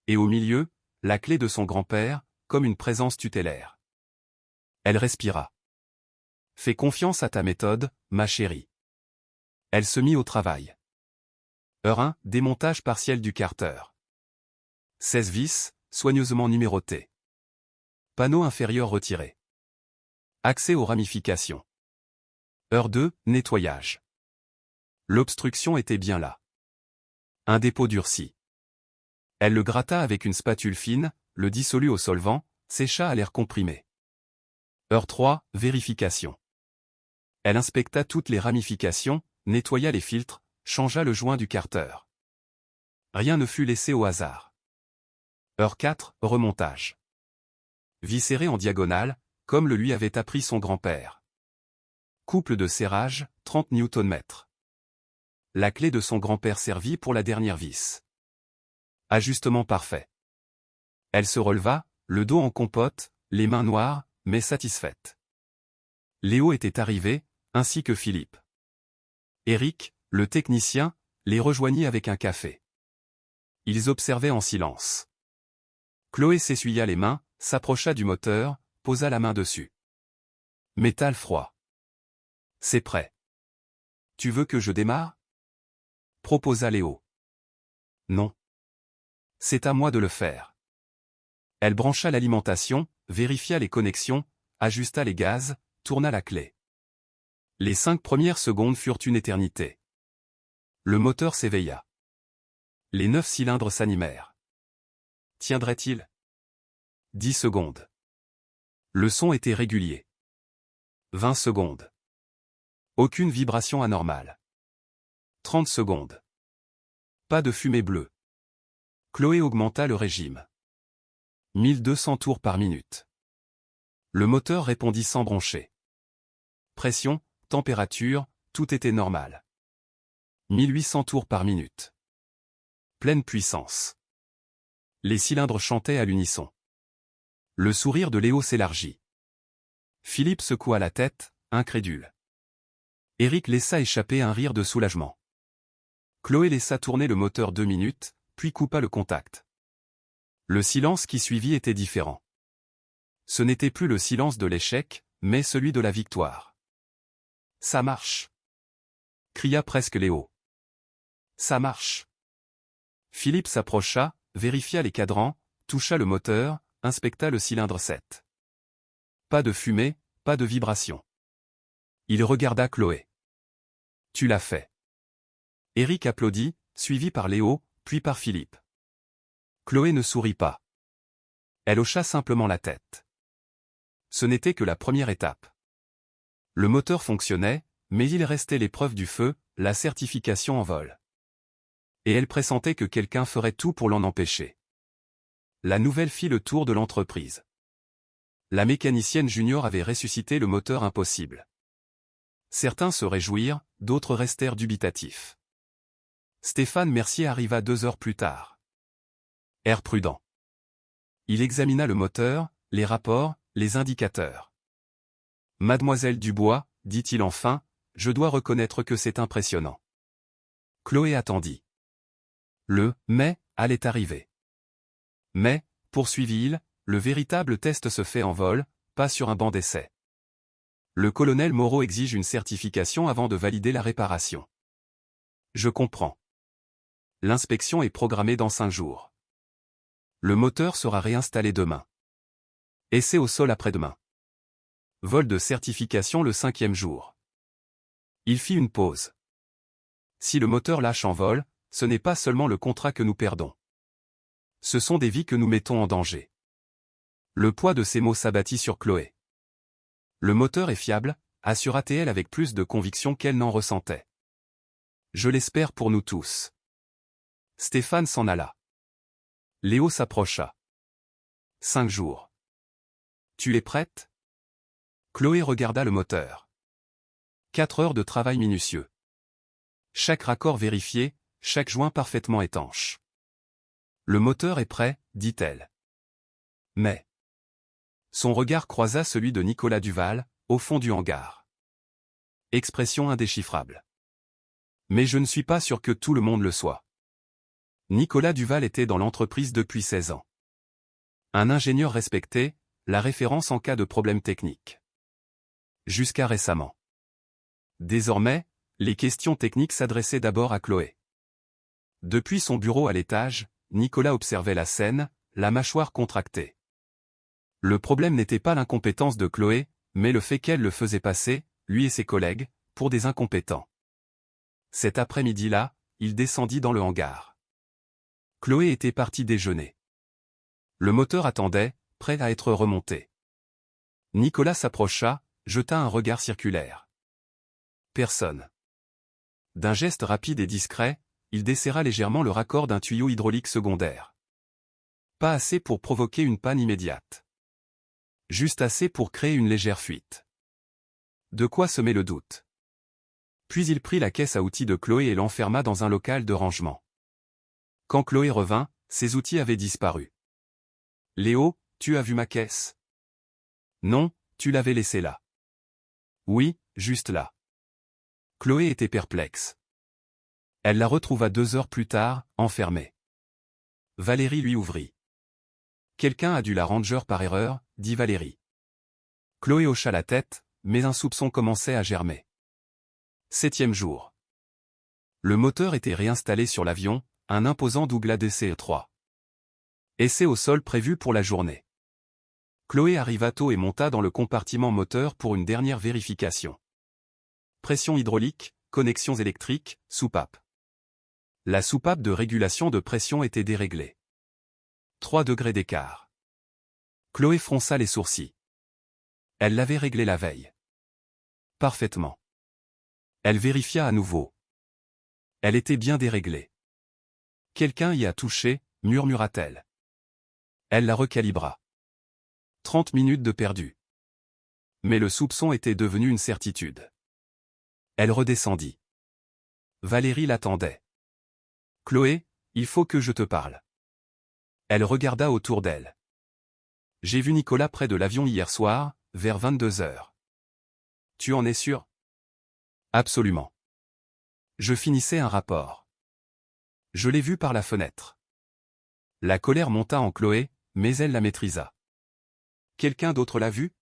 Et au milieu, la clé de son grand-père, comme une présence tutélaire. Elle respira. Fais confiance à ta méthode, ma chérie. Elle se mit au travail. Heure 1, démontage partiel du carter. 16 vis, soigneusement numérotées. Panneau inférieur retiré. Accès aux ramifications. Heure 2, nettoyage. L'obstruction était bien là. Un dépôt durci. Elle le gratta avec une spatule fine, le dissolut au solvant, sécha à l'air comprimé. Heure 3, vérification. Elle inspecta toutes les ramifications, nettoya les filtres, changea le joint du carter. Rien ne fut laissé au hasard. Heure 4, remontage. Vis serrée en diagonale, comme le lui avait appris son grand-père. Couple de serrage, 30 Nm. La clé de son grand-père servit pour la dernière vis. Ajustement parfait. Elle se releva, le dos en compote, les mains noires, mais satisfaite. Léo était arrivé, ainsi que Philippe. Eric, le technicien, les rejoignit avec un café. Ils observaient en silence. Chloé s'essuya les mains, s'approcha du moteur, posa la main dessus. Métal froid. C'est prêt. Tu veux que je démarre ? Proposa Léo. Non. C'est à moi de le faire. Elle brancha l'alimentation, vérifia les connexions, ajusta les gaz, tourna la clé. Les 5 premières secondes furent une éternité. Le moteur s'éveilla. Les 9 cylindres s'animèrent. Tiendrait-il? 10 secondes. Le son était régulier. 20 secondes. Aucune vibration anormale. 30 secondes. Pas de fumée bleue. Chloé augmenta le régime. 1200 tours par minute. Le moteur répondit sans broncher. Pression, température, tout était normal. 1800 tours par minute. Pleine puissance. Les cylindres chantaient à l'unisson. Le sourire de Léo s'élargit. Philippe secoua la tête, incrédule. Éric laissa échapper un rire de soulagement. Chloé laissa tourner le moteur 2 minutes, puis coupa le contact. Le silence qui suivit était différent. Ce n'était plus le silence de l'échec, mais celui de la victoire. « Ça marche !» cria presque Léo. « Ça marche !» Philippe s'approcha, vérifia les cadrans, toucha le moteur, inspecta le cylindre 7. Pas de fumée, pas de vibration. Il regarda Chloé. « Tu l'as fait. » Éric applaudit, suivi par Léo, puis par Philippe. Chloé ne sourit pas. Elle hocha simplement la tête. Ce n'était que la première étape. Le moteur fonctionnait, mais il restait l'épreuve du feu, la certification en vol. Et elle pressentait que quelqu'un ferait tout pour l'en empêcher. La nouvelle fit le tour de l'entreprise. La mécanicienne junior avait ressuscité le moteur impossible. Certains se réjouirent, d'autres restèrent dubitatifs. Stéphane Mercier arriva 2 heures plus tard. Air prudent. Il examina le moteur, les rapports, les indicateurs. « Mademoiselle Dubois, dit-il enfin, je dois reconnaître que c'est impressionnant. » Chloé attendit. Le « mais » allait arriver. « Mais », poursuivit-il, le véritable test se fait en vol, pas sur un banc d'essai. Le colonel Moreau exige une certification avant de valider la réparation. Je comprends. L'inspection est programmée dans 5 jours. Le moteur sera réinstallé demain. Essai au sol après-demain. Vol de certification le 5e jour. Il fit une pause. Si le moteur lâche en vol, ce n'est pas seulement le contrat que nous perdons. Ce sont des vies que nous mettons en danger. Le poids de ces mots s'abattit sur Chloé. Le moteur est fiable, assura-t-elle avec plus de conviction qu'elle n'en ressentait. Je l'espère pour nous tous. Stéphane s'en alla. Léo s'approcha. 5 jours. Tu es prête? Chloé regarda le moteur. 4 heures de travail minutieux. Chaque raccord vérifié, chaque joint parfaitement étanche. Le moteur est prêt, dit-elle. Mais... Son regard croisa celui de Nicolas Duval, au fond du hangar. Expression indéchiffrable. Mais je ne suis pas sûr que tout le monde le soit. Nicolas Duval était dans l'entreprise depuis 16 ans. Un ingénieur respecté, la référence en cas de problème technique. Jusqu'à récemment. Désormais, les questions techniques s'adressaient d'abord à Chloé. Depuis son bureau à l'étage, Nicolas observait la scène, la mâchoire contractée. Le problème n'était pas l'incompétence de Chloé, mais le fait qu'elle le faisait passer, lui et ses collègues, pour des incompétents. Cet après-midi-là, il descendit dans le hangar. Chloé était partie déjeuner. Le moteur attendait, prêt à être remonté. Nicolas s'approcha, jeta un regard circulaire. Personne. D'un geste rapide et discret, il desserra légèrement le raccord d'un tuyau hydraulique secondaire. Pas assez pour provoquer une panne immédiate. Juste assez pour créer une légère fuite. De quoi semer le doute. Puis il prit la caisse à outils de Chloé et l'enferma dans un local de rangement. Quand Chloé revint, ses outils avaient disparu. « Léo, tu as vu ma caisse? » « Non, tu l'avais laissée là. »« Oui, juste là. » Chloé était perplexe. Elle la retrouva 2 heures plus tard, enfermée. Valérie lui ouvrit. « Quelqu'un a dû la ranger par erreur, » dit Valérie. Chloé hocha la tête, mais un soupçon commençait à germer. 7e jour. Le moteur était réinstallé sur l'avion, un imposant Douglas DC-3. Essai au sol prévu pour la journée. Chloé arriva tôt et monta dans le compartiment moteur pour une dernière vérification. Pression hydraulique, connexions électriques, soupape. La soupape de régulation de pression était déréglée. 3 degrés d'écart. Chloé fronça les sourcils. Elle l'avait réglé la veille. Parfaitement. Elle vérifia à nouveau. Elle était bien déréglée. Quelqu'un y a touché, murmura-t-elle. Elle la recalibra. 30 minutes de perdu. Mais le soupçon était devenu une certitude. Elle redescendit. Valérie l'attendait. Chloé, il faut que je te parle. Elle regarda autour d'elle. J'ai vu Nicolas près de l'avion hier soir, vers 22 heures. Tu en es sûr? Absolument. Je finissais un rapport. Je l'ai vu par la fenêtre. La colère monta en Chloé, mais elle la maîtrisa. Quelqu'un d'autre l'a vu?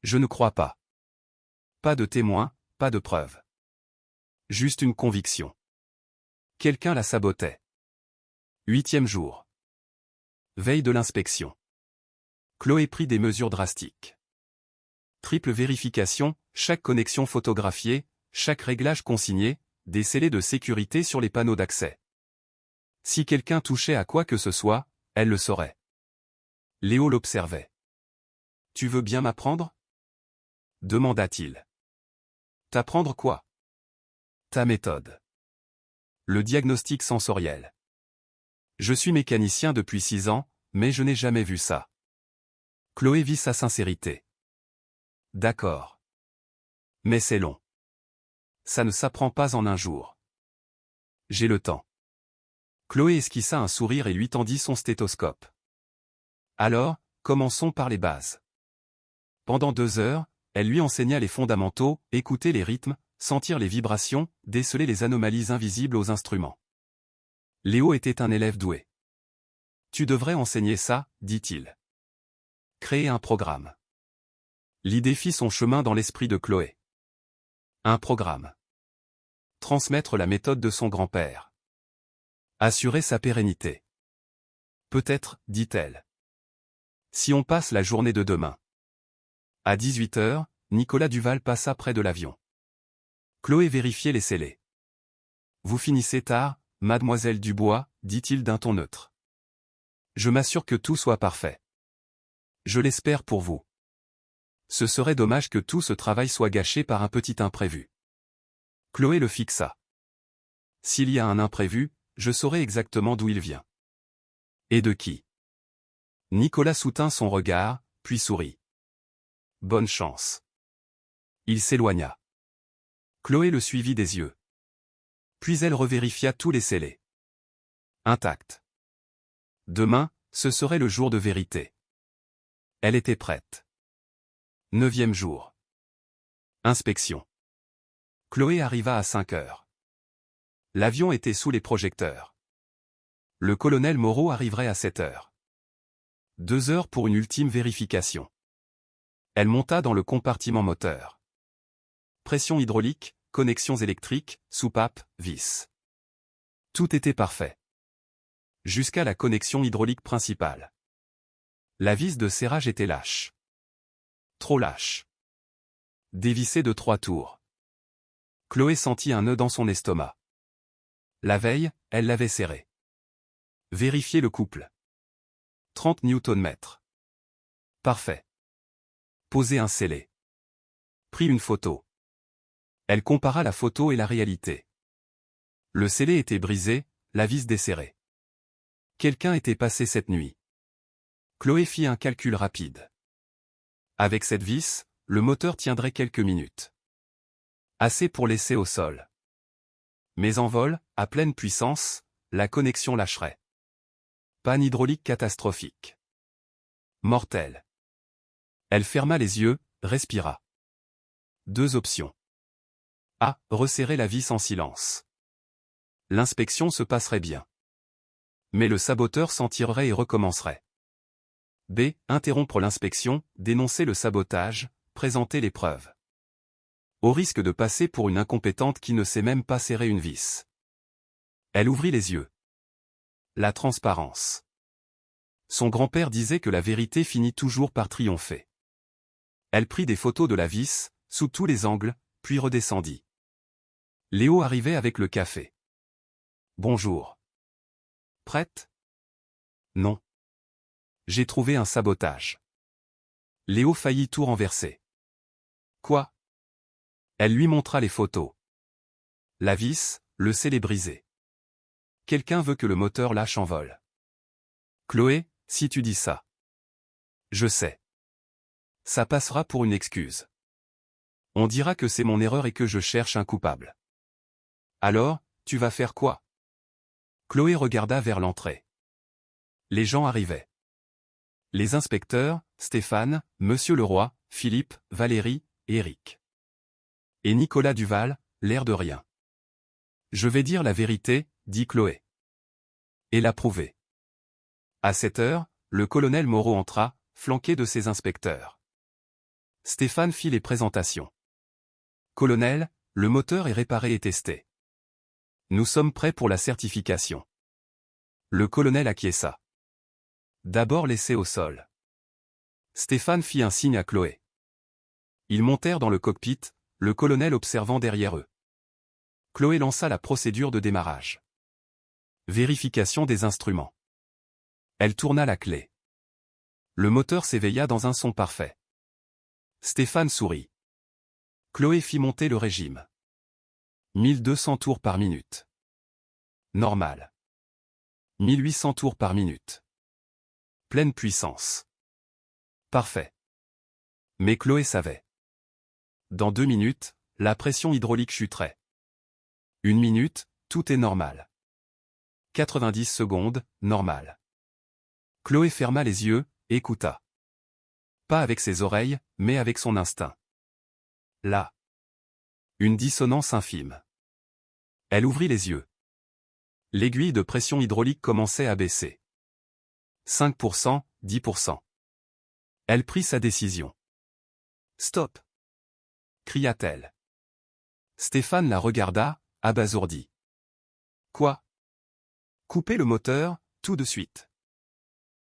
Je ne crois pas. Pas de témoin, pas de preuve. Juste une conviction. Quelqu'un la sabotait. 8e jour. Veille de l'inspection. Chloé prit des mesures drastiques. Triple vérification, chaque connexion photographiée, chaque réglage consigné, des scellés de sécurité sur les panneaux d'accès. Si quelqu'un touchait à quoi que ce soit, elle le saurait. Léo l'observait. « Tu veux bien m'apprendre » demanda-t-il. « T'apprendre quoi ?»« Ta méthode. Le diagnostic sensoriel. Je suis mécanicien depuis 6 ans, mais je n'ai jamais vu ça. » Chloé vit sa sincérité. « D'accord. Mais c'est long. Ça ne s'apprend pas en un jour. J'ai le temps. » Chloé esquissa un sourire et lui tendit son stéthoscope. Alors, commençons par les bases. Pendant 2 heures, elle lui enseigna les fondamentaux, écouter les rythmes, sentir les vibrations, déceler les anomalies invisibles aux instruments. Léo était un élève doué. Tu devrais enseigner ça, dit-il. Créer un programme. L'idée fit son chemin dans l'esprit de Chloé. Un programme. Transmettre la méthode de son grand-père. Assurer sa pérennité. Peut-être, dit-elle. Si on passe la journée de demain. À 18 heures, Nicolas Duval passa près de l'avion. Chloé vérifiait les scellés. Vous finissez tard, mademoiselle Dubois, dit-il d'un ton neutre. Je m'assure que tout soit parfait. Je l'espère pour vous. Ce serait dommage que tout ce travail soit gâché par un petit imprévu. Chloé le fixa. S'il y a un imprévu, je saurai exactement d'où il vient. Et de qui. Nicolas soutint son regard, puis sourit. Bonne chance. Il s'éloigna. Chloé le suivit des yeux. Puis elle revérifia tous les scellés. Intact. Demain, ce serait le jour de vérité. Elle était prête. 9e jour. Inspection. Chloé arriva à 5 heures. L'avion était sous les projecteurs. Le colonel Moreau arriverait à 7 heures. 2 heures pour une ultime vérification. Elle monta dans le compartiment moteur. Pression hydraulique, connexions électriques, soupape, vis. Tout était parfait. Jusqu'à la connexion hydraulique principale. La vis de serrage était lâche. Trop lâche. Dévissée de 3 tours. Chloé sentit un nœud dans son estomac. La veille, elle l'avait serré. Vérifier le couple. 30 Nm. Parfait. Poser un scellé. Prit une photo. Elle compara la photo et la réalité. Le scellé était brisé, la vis desserrée. Quelqu'un était passé cette nuit. Chloé fit un calcul rapide. Avec cette vis, le moteur tiendrait quelques minutes. Assez pour laisser au sol. Mais en vol, à pleine puissance, la connexion lâcherait. Panne hydraulique catastrophique. Mortel. Elle ferma les yeux, respira. 2 options. A. Resserrer la vis en silence. L'inspection se passerait bien. Mais le saboteur s'en tirerait et recommencerait. B. Interrompre l'inspection, dénoncer le sabotage, présenter les preuves. Au risque de passer pour une incompétente qui ne sait même pas serrer une vis. Elle ouvrit les yeux. La transparence. Son grand-père disait que la vérité finit toujours par triompher. Elle prit des photos de la vis, sous tous les angles, puis redescendit. Léo arrivait avec le café. Bonjour. Prête? Non. J'ai trouvé un sabotage. Léo faillit tout renverser. Quoi? Elle lui montra les photos. La vis, le scellé brisé. Quelqu'un veut que le moteur lâche en vol. Chloé, si tu dis ça. Je sais. Ça passera pour une excuse. On dira que c'est mon erreur et que je cherche un coupable. Alors, tu vas faire quoi? Chloé regarda vers l'entrée. Les gens arrivaient. Les inspecteurs, Stéphane, Monsieur Leroy, Philippe, Valérie, Éric. Et Nicolas Duval, l'air de rien. Je vais dire la vérité, dit Chloé. Et l'a prouvé. À 7 heures, le colonel Moreau entra, flanqué de ses inspecteurs. Stéphane fit les présentations. Colonel, le moteur est réparé et testé. Nous sommes prêts pour la certification. Le colonel acquiesça. D'abord laissé au sol. Stéphane fit un signe à Chloé. Ils montèrent dans le cockpit, le colonel observant derrière eux. Chloé lança la procédure de démarrage. Vérification des instruments. Elle tourna la clé. Le moteur s'éveilla dans un son parfait. Stéphane sourit. Chloé fit monter le régime. 1200 tours par minute. Normal. 1800 tours par minute. Pleine puissance. Parfait. Mais Chloé savait. Dans 2 minutes, la pression hydraulique chuterait. 1 minute, tout est normal. 90 secondes, normal. Chloé ferma les yeux, écouta. Pas avec ses oreilles, mais avec son instinct. Là. Une dissonance infime. Elle ouvrit les yeux. L'aiguille de pression hydraulique commençait à baisser. 5%, 10%. Elle prit sa décision. Stop! Cria-t-elle. Stéphane la regarda, abasourdi. Quoi? Couper le moteur, tout de suite.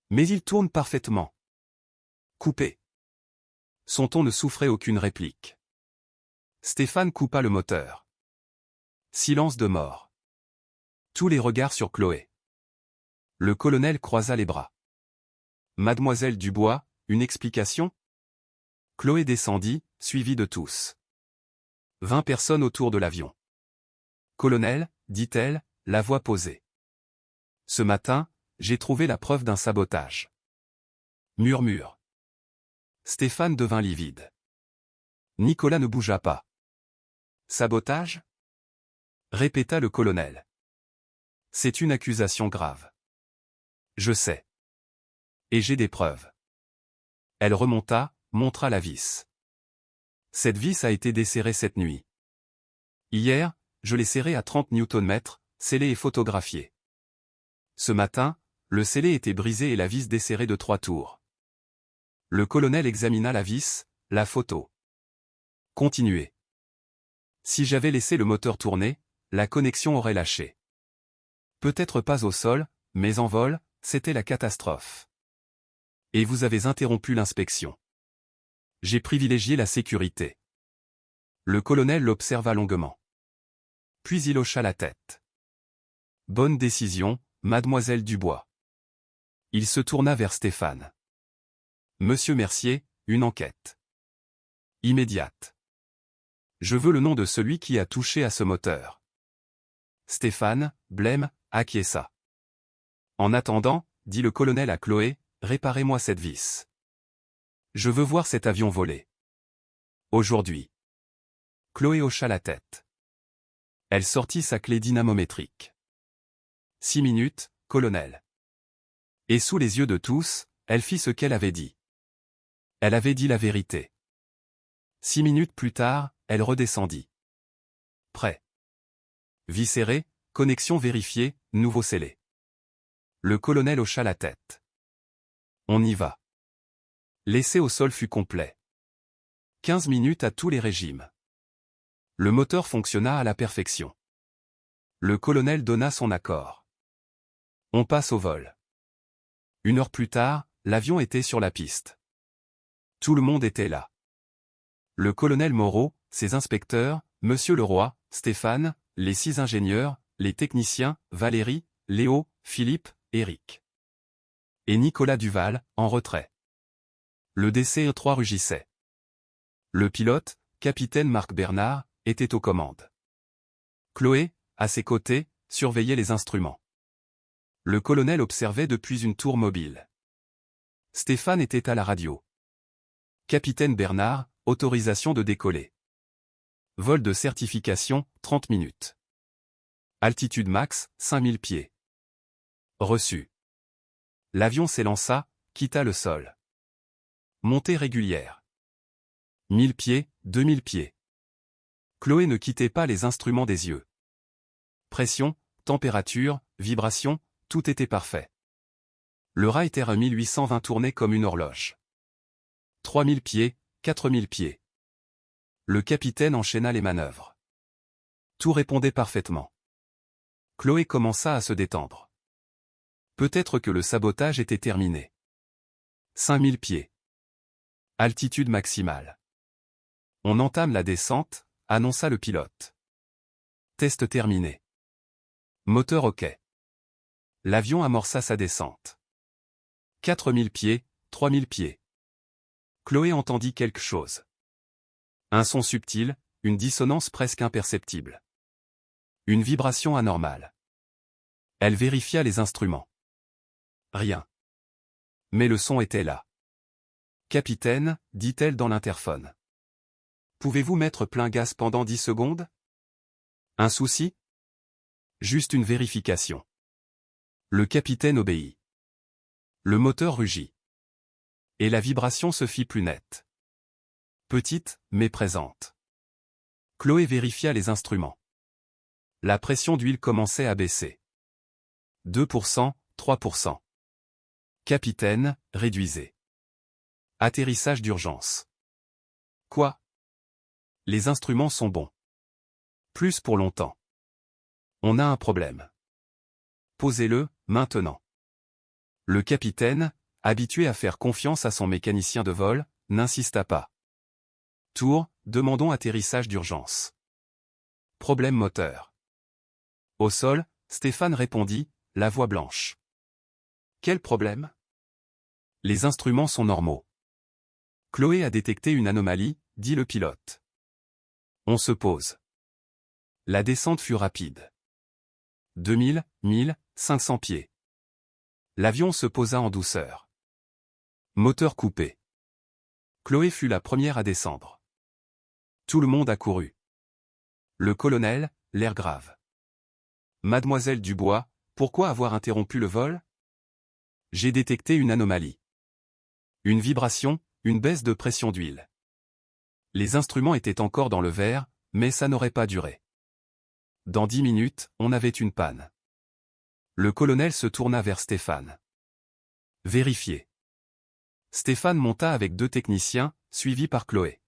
Mais il tourne parfaitement. Couper. Son ton ne souffrait aucune réplique. Stéphane coupa le moteur. Silence de mort. Tous les regards sur Chloé. Le colonel croisa les bras. Mademoiselle Dubois, une explication? Chloé descendit, suivie de tous. 20 personnes autour de l'avion. Colonel, dit-elle, la voix posée. Ce matin, j'ai trouvé la preuve d'un sabotage. Murmure. Stéphane devint livide. Nicolas ne bougea pas. Sabotage? Répéta le colonel. C'est une accusation grave. Je sais. Et j'ai des preuves. Elle remonta, montra la vis. Cette vis a été desserrée cette nuit. Hier, je l'ai serrée à 30 Nm, scellée et photographiée. Ce matin, le scellé était brisé et la vis desserrée de 3 tours. Le colonel examina la vis, la photo. Continuez. Si j'avais laissé le moteur tourner, la connexion aurait lâché. Peut-être pas au sol, mais en vol, c'était la catastrophe. Et vous avez interrompu l'inspection. J'ai privilégié la sécurité. Le colonel l'observa longuement. Puis il hocha la tête. Bonne décision, mademoiselle Dubois. Il se tourna vers Stéphane. Monsieur Mercier, une enquête. Immédiate. Je veux le nom de celui qui a touché à ce moteur. Stéphane, blême, acquiesça. En attendant, dit le colonel à Chloé, réparez-moi cette vis. Je veux voir cet avion voler. Aujourd'hui. Chloé hocha la tête. Elle sortit sa clé dynamométrique. 6 minutes, colonel. Et sous les yeux de tous, elle fit ce qu'elle avait dit. Elle avait dit la vérité. 6 minutes plus tard, elle redescendit. Prêt. Vis serrée, connexion vérifiée, nouveau scellé. Le colonel hocha la tête. On y va. L'essai au sol fut complet. 15 minutes à tous les régimes. Le moteur fonctionna à la perfection. Le colonel donna son accord. On passe au vol. 1 heure plus tard, l'avion était sur la piste. Tout le monde était là. Le colonel Moreau, ses inspecteurs, Monsieur Leroy, Stéphane, les 6 ingénieurs, les techniciens, Valérie, Léo, Philippe, Éric. Et Nicolas Duval, en retrait. Le DC-3 rugissait. Le pilote, capitaine Marc Bernard, était aux commandes. Chloé, à ses côtés, surveillait les instruments. Le colonel observait depuis une tour mobile. Stéphane était à la radio. Capitaine Bernard, autorisation de décoller. Vol de certification, 30 minutes. Altitude max, 5000 pieds. Reçu. L'avion s'élança, quitta le sol. Montée régulière. 1000 pieds, 2000 pieds. Chloé ne quittait pas les instruments des yeux. Pression, température, vibration, tout était parfait. Le Reiter 1820 tournait comme une horloge. 3000 pieds, 4000 pieds. Le capitaine enchaîna les manœuvres. Tout répondait parfaitement. Chloé commença à se détendre. Peut-être que le sabotage était terminé. 5000 pieds. Altitude maximale. On entame la descente, annonça le pilote. Test terminé. Moteur OK. L'avion amorça sa descente. 4000 pieds, 3000 pieds. Chloé entendit quelque chose. Un son subtil, une dissonance presque imperceptible. Une vibration anormale. Elle vérifia les instruments. Rien. Mais le son était là. Capitaine, dit-elle dans l'interphone. Pouvez-vous mettre plein gaz pendant 10 secondes? Un souci? Juste une vérification. Le capitaine obéit. Le moteur rugit. Et la vibration se fit plus nette. Petite, mais présente. Chloé vérifia les instruments. La pression d'huile commençait à baisser. 2%, 3%. Capitaine, réduisez. Atterrissage d'urgence. Quoi? Les instruments sont bons. Plus pour longtemps. On a un problème. Posez-le, maintenant. Le capitaine, habitué à faire confiance à son mécanicien de vol, n'insista pas. Tour, demandons atterrissage d'urgence. Problème moteur. Au sol, Stéphane répondit, la voix blanche. Quel problème? Les instruments sont normaux. Chloé a détecté une anomalie, dit le pilote. On se pose. La descente fut rapide. 2000, 1000, 500 pieds. L'avion se posa en douceur. Moteur coupé. Chloé fut la première à descendre. Tout le monde accourut. Le colonel, l'air grave. Mademoiselle Dubois, pourquoi avoir interrompu le vol? J'ai détecté une anomalie. Une vibration, une baisse de pression d'huile. Les instruments étaient encore dans le verre, mais ça n'aurait pas duré. Dans 10 minutes, on avait une panne. Le colonel se tourna vers Stéphane. Vérifiez. Stéphane monta avec 2 techniciens, suivis par Chloé.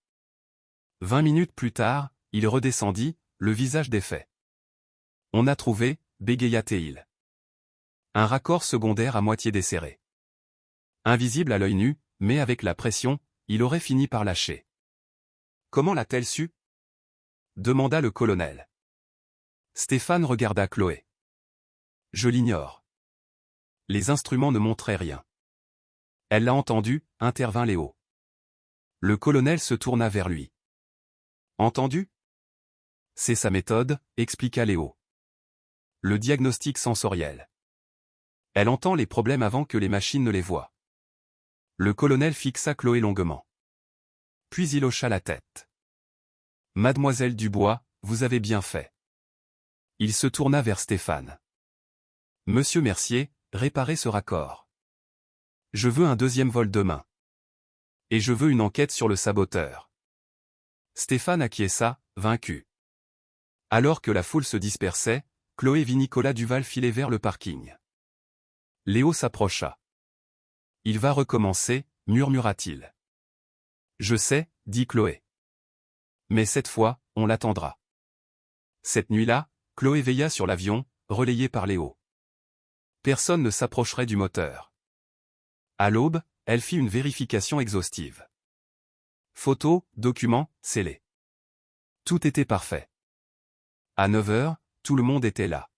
20 minutes plus tard, il redescendit, le visage défait. On a trouvé, bégaya-t-il. Un raccord secondaire à moitié desserré. Invisible à l'œil nu, mais avec la pression, il aurait fini par lâcher. Comment l'a-t-elle su? Demanda le colonel. Stéphane regarda Chloé. Je l'ignore. Les instruments ne montraient rien. Elle l'a entendu, intervint Léo. Le colonel se tourna vers lui. Entendu? C'est sa méthode, expliqua Léo. Le diagnostic sensoriel. Elle entend les problèmes avant que les machines ne les voient. Le colonel fixa Chloé longuement. Puis il hocha la tête. Mademoiselle Dubois, vous avez bien fait. Il se tourna vers Stéphane. Monsieur Mercier, réparez ce raccord. Je veux un deuxième vol demain. Et je veux une enquête sur le saboteur. Stéphane acquiesça, vaincu. Alors que la foule se dispersait, Chloé vit Nicolas Duval filer vers le parking. Léo s'approcha. Il va recommencer, murmura-t-il. Je sais, dit Chloé. Mais cette fois, on l'attendra. Cette nuit-là, Chloé veilla sur l'avion, relayé par Léo. Personne ne s'approcherait du moteur. À l'aube, elle fit une vérification exhaustive. Photos, documents, scellés. Tout était parfait. À 9 heures, tout le monde était là.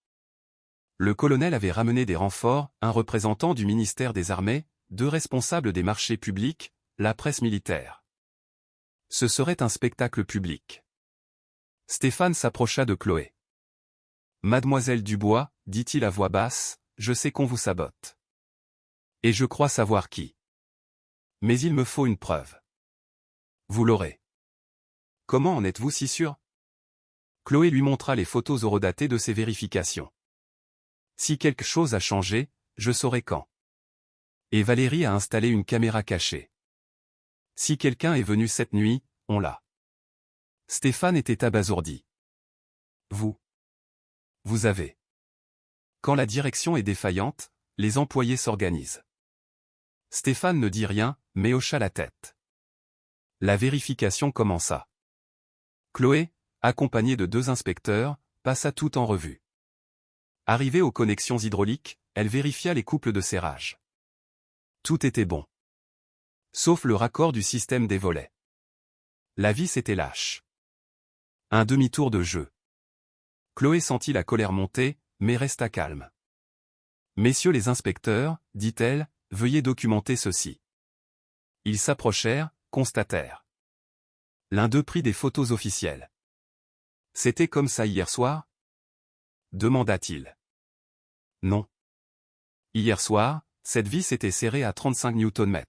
Le colonel avait ramené des renforts, un représentant du ministère des Armées, 2 responsables des marchés publics, la presse militaire. Ce serait un spectacle public. Stéphane s'approcha de Chloé. « Mademoiselle Dubois, dit-il à voix basse, je sais qu'on vous sabote. Et je crois savoir qui. Mais il me faut une preuve. Vous l'aurez. Comment en êtes-vous si sûr ? Chloé lui montra les photos horodatées de ses vérifications. Si quelque chose a changé, je saurai quand. Et Valérie a installé une caméra cachée. Si quelqu'un est venu cette nuit, on l'a. Stéphane était abasourdi. Vous avez. Quand la direction est défaillante, les employés s'organisent. Stéphane ne dit rien, mais hocha la tête. La vérification commença. Chloé, accompagnée de 2 inspecteurs, passa tout en revue. Arrivée aux connexions hydrauliques, elle vérifia les couples de serrage. Tout était bon. Sauf le raccord du système des volets. La vis était lâche. Un demi-tour de jeu. Chloé sentit la colère monter, mais resta calme. « Messieurs les inspecteurs, dit-elle, veuillez documenter ceci. » Ils s'approchèrent, constatèrent. L'un d'eux prit des photos officielles. « C'était comme ça hier soir ?» demanda-t-il. « Non. Hier soir, cette vis était serrée à 35 Nm.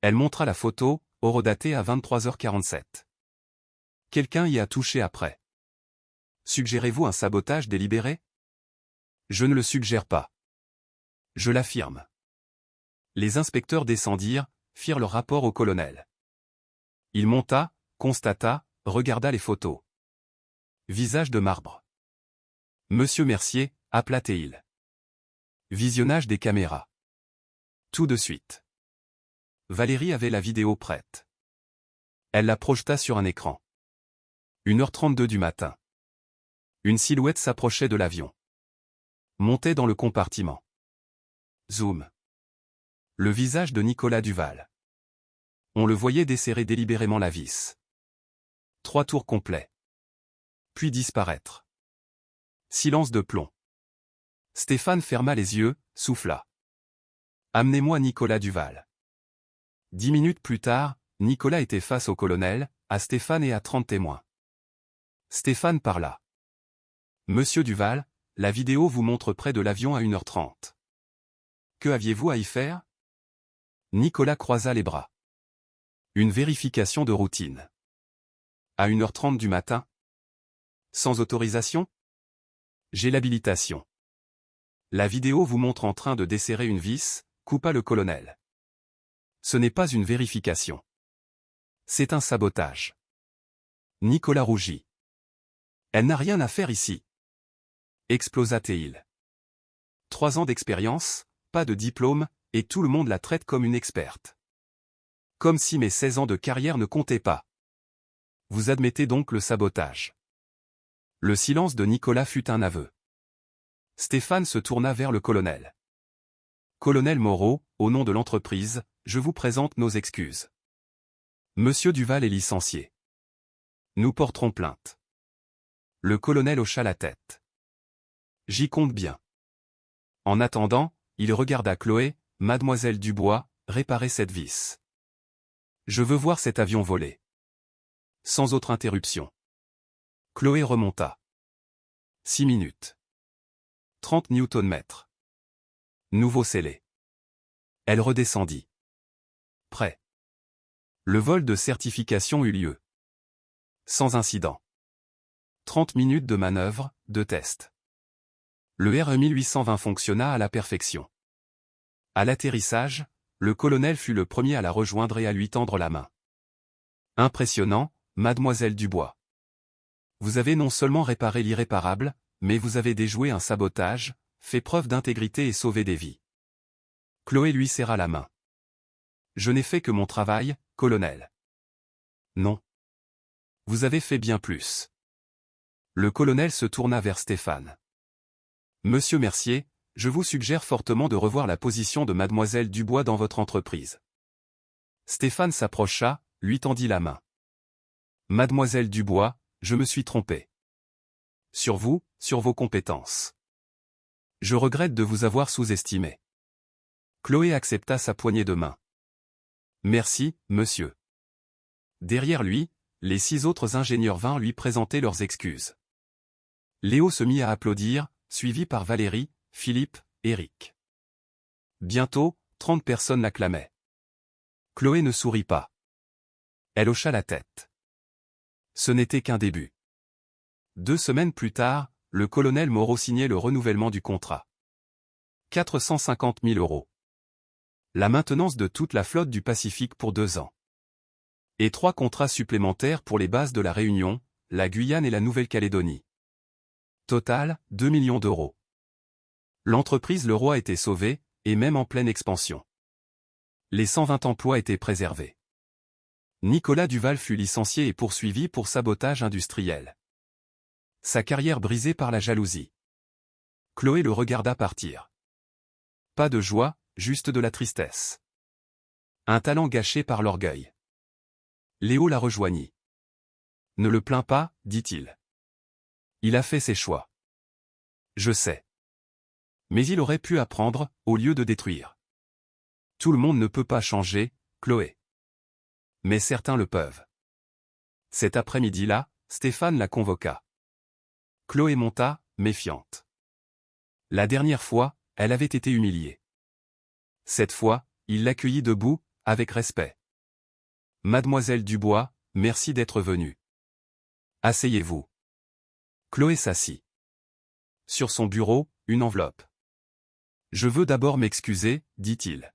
Elle montra la photo, horodatée à 23h47. Quelqu'un y a touché après. Suggérez-vous un sabotage délibéré ? Je ne le suggère pas. Je l'affirme. » Les inspecteurs descendirent, firent leur rapport au colonel. Il monta, constata, regarda les photos. Visage de marbre. « Monsieur Mercier, appela-t-il. Visionnage des caméras. Tout de suite. Valérie avait la vidéo prête. Elle la projeta sur un écran. 1h32 du matin. Une silhouette s'approchait de l'avion. Montait dans le compartiment. Zoom. Le visage de Nicolas Duval. On le voyait desserrer délibérément la vis. 3 tours complets. Puis disparaître. Silence de plomb. Stéphane ferma les yeux, souffla. « Amenez-moi Nicolas Duval. » 10 minutes plus tard, Nicolas était face au colonel, à Stéphane et à 30 témoins. Stéphane parla. « Monsieur Duval, la vidéo vous montre près de l'avion à 1h30. Que aviez-vous à y faire ?» Nicolas croisa les bras. « Une vérification de routine. » À 1h30 du matin ? Sans autorisation ? J'ai l'habilitation. La vidéo vous montre en train de desserrer une vis, coupa le colonel. Ce n'est pas une vérification. C'est un sabotage. Nicolas rougit. Elle n'a rien à faire ici. Explosa-t-il. 3 ans d'expérience, pas de diplôme, et tout le monde la traite comme une experte. Comme si mes 16 ans de carrière ne comptaient pas. Vous admettez donc le sabotage. Le silence de Nicolas fut un aveu. Stéphane se tourna vers le colonel. Colonel Moreau, au nom de l'entreprise, je vous présente nos excuses. Monsieur Duval est licencié. Nous porterons plainte. Le colonel hocha la tête. J'y compte bien. En attendant, il regarda Chloé, Mademoiselle Dubois, réparer cette vis. Je veux voir cet avion voler. Sans autre interruption. Chloé remonta. 6 minutes. 30 Nm. Nouveau scellé. Elle redescendit. Prêt. Le vol de certification eut lieu. Sans incident. 30 minutes de manœuvre, de test. Le RE-1820 fonctionna à la perfection. À l'atterrissage, le colonel fut le premier à la rejoindre et à lui tendre la main. Impressionnant, Mademoiselle Dubois. Vous avez non seulement réparé l'irréparable, mais vous avez déjoué un sabotage, fait preuve d'intégrité et sauvé des vies. Chloé lui serra la main. Je n'ai fait que mon travail, colonel. Non. Vous avez fait bien plus. Le colonel se tourna vers Stéphane. Monsieur Mercier, je vous suggère fortement de revoir la position de Mademoiselle Dubois dans votre entreprise. Stéphane s'approcha, lui tendit la main. Mademoiselle Dubois, je me suis trompé. Sur vous, sur vos compétences. Je regrette de vous avoir sous-estimé. Chloé accepta sa poignée de main. Merci, monsieur. Derrière lui, les 6 autres ingénieurs vinrent lui présenter leurs excuses. Léo se mit à applaudir, suivi par Valérie, Philippe, Eric. Bientôt, 30 personnes l'acclamaient. Chloé ne sourit pas. Elle hocha la tête. Ce n'était qu'un début. 2 semaines plus tard, le colonel Moreau signait le renouvellement du contrat. 450 000 €. La maintenance de toute la flotte du Pacifique pour 2 ans. Et 3 contrats supplémentaires pour les bases de la Réunion, la Guyane et la Nouvelle-Calédonie. Total, 2 millions d'euros. L'entreprise Leroy était sauvée, et même en pleine expansion. Les 120 emplois étaient préservés. Nicolas Duval fut licencié et poursuivi pour sabotage industriel. Sa carrière brisée par la jalousie. Chloé le regarda partir. Pas de joie, juste de la tristesse. Un talent gâché par l'orgueil. Léo la rejoignit. Ne le plains pas, dit-il. Il a fait ses choix. Je sais. Mais il aurait pu apprendre, au lieu de détruire. Tout le monde ne peut pas changer, Chloé. Mais certains le peuvent. Cet après-midi-là, Stéphane la convoqua. Chloé monta, méfiante. La dernière fois, elle avait été humiliée. Cette fois, il l'accueillit debout, avec respect. Mademoiselle Dubois, merci d'être venue. Asseyez-vous. Chloé s'assit. Sur son bureau, une enveloppe. Je veux d'abord m'excuser, dit-il.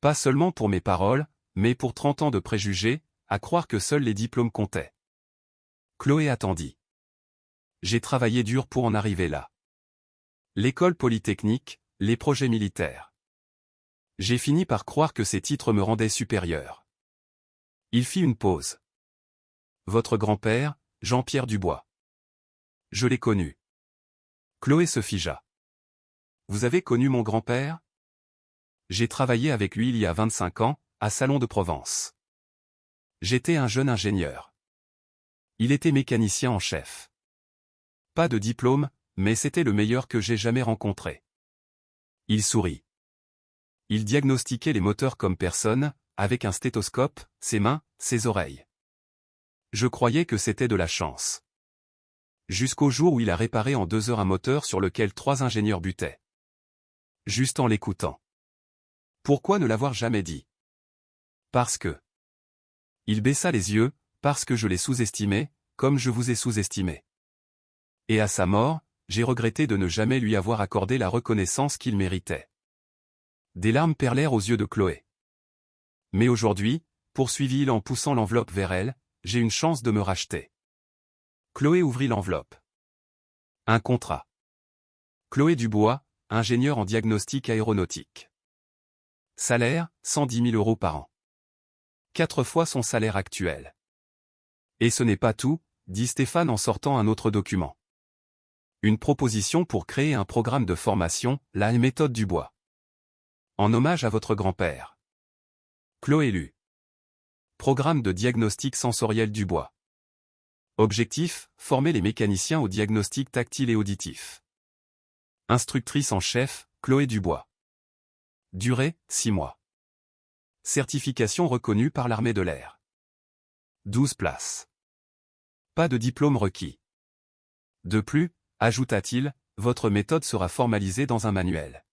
Pas seulement pour mes paroles, mais pour 30 ans de préjugés, à croire que seuls les diplômes comptaient. Chloé attendit. J'ai travaillé dur pour en arriver là. L'école polytechnique, les projets militaires. J'ai fini par croire que ces titres me rendaient supérieur. Il fit une pause. Votre grand-père, Jean-Pierre Dubois. Je l'ai connu. Chloé se figea. Vous avez connu mon grand-père? J'ai travaillé avec lui il y a 25 ans, à Salon de Provence. J'étais un jeune ingénieur. Il était mécanicien en chef. Pas de diplôme, mais c'était le meilleur que j'ai jamais rencontré. Il sourit. Il diagnostiquait les moteurs comme personne, avec un stéthoscope, ses mains, ses oreilles. Je croyais que c'était de la chance. Jusqu'au jour où il a réparé en 2 heures un moteur sur lequel 3 ingénieurs butaient. Juste en l'écoutant. Pourquoi ne l'avoir jamais dit? Parce que. Il baissa les yeux, parce que je l'ai sous-estimé, comme je vous ai sous-estimé. Et à sa mort, j'ai regretté de ne jamais lui avoir accordé la reconnaissance qu'il méritait. Des larmes perlèrent aux yeux de Chloé. Mais aujourd'hui, poursuivit-il en poussant l'enveloppe vers elle, j'ai une chance de me racheter. Chloé ouvrit l'enveloppe. Un contrat. Chloé Dubois, ingénieure en diagnostic aéronautique. Salaire, 110 000 € par an. 4 fois son salaire actuel. Et ce n'est pas tout, dit Stéphane en sortant un autre document. Une proposition pour créer un programme de formation, la méthode Dubois. En hommage à votre grand-père. Chloé lut. Programme de diagnostic sensoriel Dubois. Objectif, former les mécaniciens au diagnostic tactile et auditif. Instructrice en chef, Chloé Dubois. Durée, 6 mois. Certification reconnue par l'armée de l'air. 12 places. Pas de diplôme requis. De plus, ajouta-t-il, votre méthode sera formalisée dans un manuel.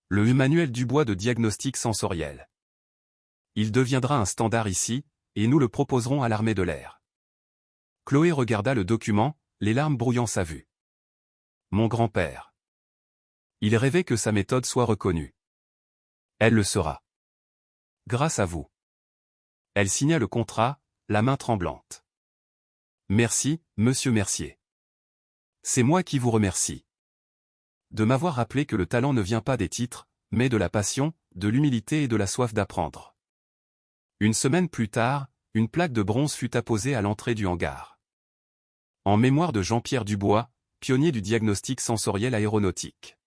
Le manuel Dubois de diagnostic sensoriel. Il deviendra un standard ici, et nous le proposerons à l'armée de l'air. Chloé regarda le document, les larmes brouillant sa vue. Mon grand-père. Il rêvait que sa méthode soit reconnue. Elle le sera. Grâce à vous. Elle signa le contrat, la main tremblante. Merci, monsieur Mercier. C'est moi qui vous remercie. De m'avoir rappelé que le talent ne vient pas des titres, mais de la passion, de l'humilité et de la soif d'apprendre. Une semaine plus tard, une plaque de bronze fut apposée à l'entrée du hangar. En mémoire de Jean-Pierre Dubois, pionnier du diagnostic sensoriel aéronautique.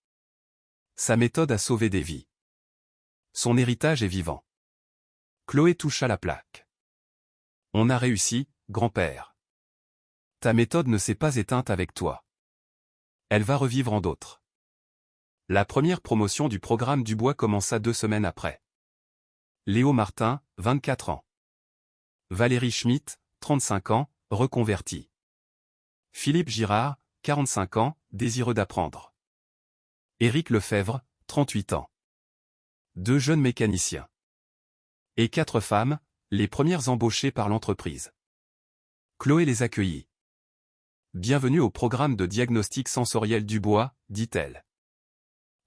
Sa méthode a sauvé des vies. Son héritage est vivant. Chloé toucha la plaque. On a réussi, grand-père. Ta méthode ne s'est pas éteinte avec toi. Elle va revivre en d'autres. La première promotion du programme Dubois commença 2 semaines après. Léo Martin, 24 ans. Valérie Schmitt, 35 ans, reconverti. Philippe Girard, 45 ans, désireux d'apprendre. Éric Lefebvre, 38 ans. 2 jeunes mécaniciens. Et 4 femmes, les premières embauchées par l'entreprise. Chloé les accueillit. Bienvenue au programme de diagnostic sensoriel Dubois, dit-elle.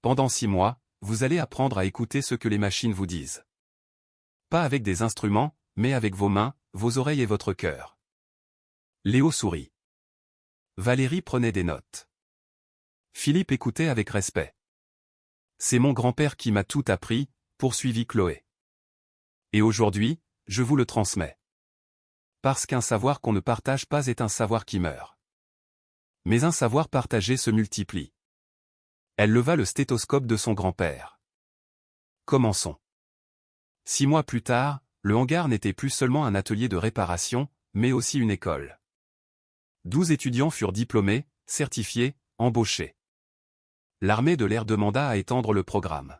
Pendant 6 mois, vous allez apprendre à écouter ce que les machines vous disent. Pas avec des instruments, mais avec vos mains, vos oreilles et votre cœur. Léo sourit. Valérie prenait des notes. Philippe écoutait avec respect. C'est mon grand-père qui m'a tout appris, poursuivit Chloé. Et aujourd'hui, je vous le transmets. Parce qu'un savoir qu'on ne partage pas est un savoir qui meurt. Mais un savoir partagé se multiplie. Elle leva le stéthoscope de son grand-père. Commençons. 6 mois plus tard, le hangar n'était plus seulement un atelier de réparation, mais aussi une école. 12 étudiants furent diplômés, certifiés, embauchés. L'armée de l'air demanda à étendre le programme.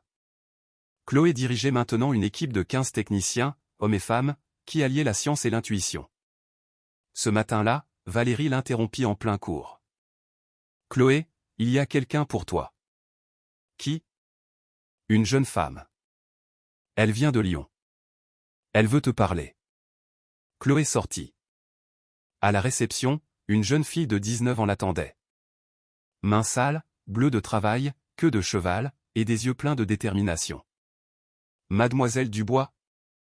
Chloé dirigeait maintenant une équipe de 15 techniciens, hommes et femmes, qui alliaient la science et l'intuition. Ce matin-là, Valérie l'interrompit en plein cours. « Chloé, il y a quelqu'un pour toi. » « Qui ?» ?»« Une jeune femme. Elle vient de Lyon. Elle veut te parler. » Chloé sortit. À la réception, une jeune fille de 19 ans l'attendait. Mains sales, bleu de travail, queue de cheval, et des yeux pleins de détermination. « Mademoiselle Dubois ? »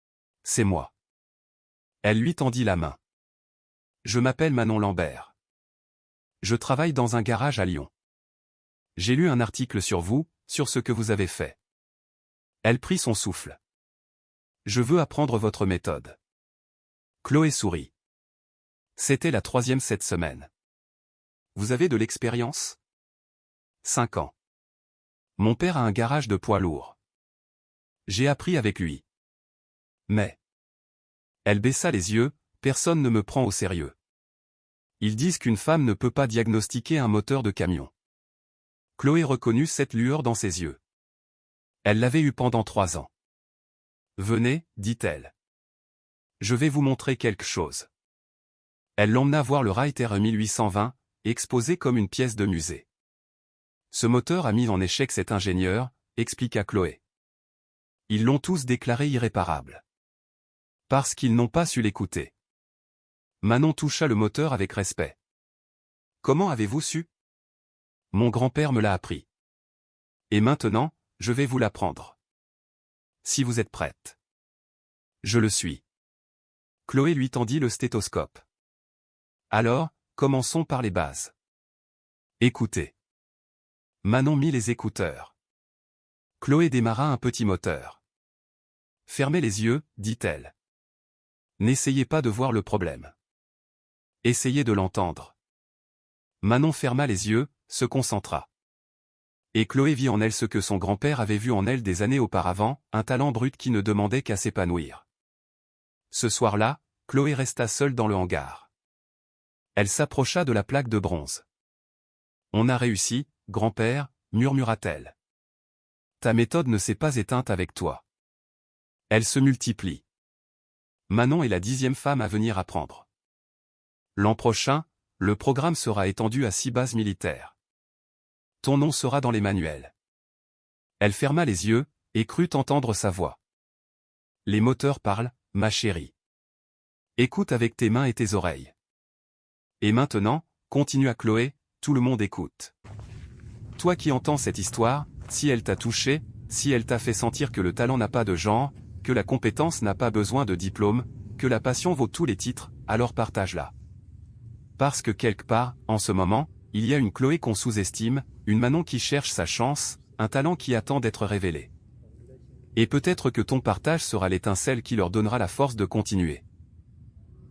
« C'est moi. » Elle lui tendit la main. « Je m'appelle Manon Lambert. Je travaille dans un garage à Lyon. J'ai lu un article sur vous, sur ce que vous avez fait. » Elle prit son souffle. « Je veux apprendre votre méthode. » Chloé sourit. C'était la 3e cette semaine. « Vous avez de l'expérience ? » 5 ans. Mon père a un garage de poids lourds. J'ai appris avec lui. Mais... Elle baissa les yeux, personne ne me prend au sérieux. Ils disent qu'une femme ne peut pas diagnostiquer un moteur de camion. Chloé reconnut cette lueur dans ses yeux. Elle l'avait eue pendant 3 ans. Venez, dit-elle. Je vais vous montrer quelque chose. Elle l'emmena voir le Reiter 1820, exposé comme une pièce de musée. Ce moteur a mis en échec cet ingénieur, expliqua Chloé. Ils l'ont tous déclaré irréparable. Parce qu'ils n'ont pas su l'écouter. Manon toucha le moteur avec respect. Comment avez-vous su ? Mon grand-père me l'a appris. Et maintenant, je vais vous l'apprendre. Si vous êtes prête. Je le suis. Chloé lui tendit le stéthoscope. Alors, commençons par les bases. Écoutez. Manon mit les écouteurs. Chloé démarra un petit moteur. Fermez les yeux, dit-elle. N'essayez pas de voir le problème. Essayez de l'entendre. Manon ferma les yeux, se concentra. Et Chloé vit en elle ce que son grand-père avait vu en elle des années auparavant, un talent brut qui ne demandait qu'à s'épanouir. Ce soir-là, Chloé resta seule dans le hangar. Elle s'approcha de la plaque de bronze. « On a réussi, grand-père, murmura-t-elle. Ta méthode ne s'est pas éteinte avec toi. Elle se multiplie. Manon est la 10e femme à venir apprendre. L'an prochain, le programme sera étendu à 6 bases militaires. Ton nom sera dans les manuels. » Elle ferma les yeux, et crut entendre sa voix. « Les moteurs parlent, ma chérie. Écoute avec tes mains et tes oreilles. Et maintenant, continua Chloé, tout le monde écoute. Toi qui entends cette histoire, si elle t'a touché, si elle t'a fait sentir que le talent n'a pas de genre, que la compétence n'a pas besoin de diplôme, que la passion vaut tous les titres, alors partage-la. Parce que quelque part, en ce moment, il y a une Chloé qu'on sous-estime, une Manon qui cherche sa chance, un talent qui attend d'être révélé. Et peut-être que ton partage sera l'étincelle qui leur donnera la force de continuer.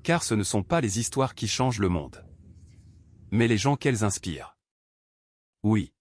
Car ce ne sont pas les histoires qui changent le monde, mais les gens qu'elles inspirent. Oui.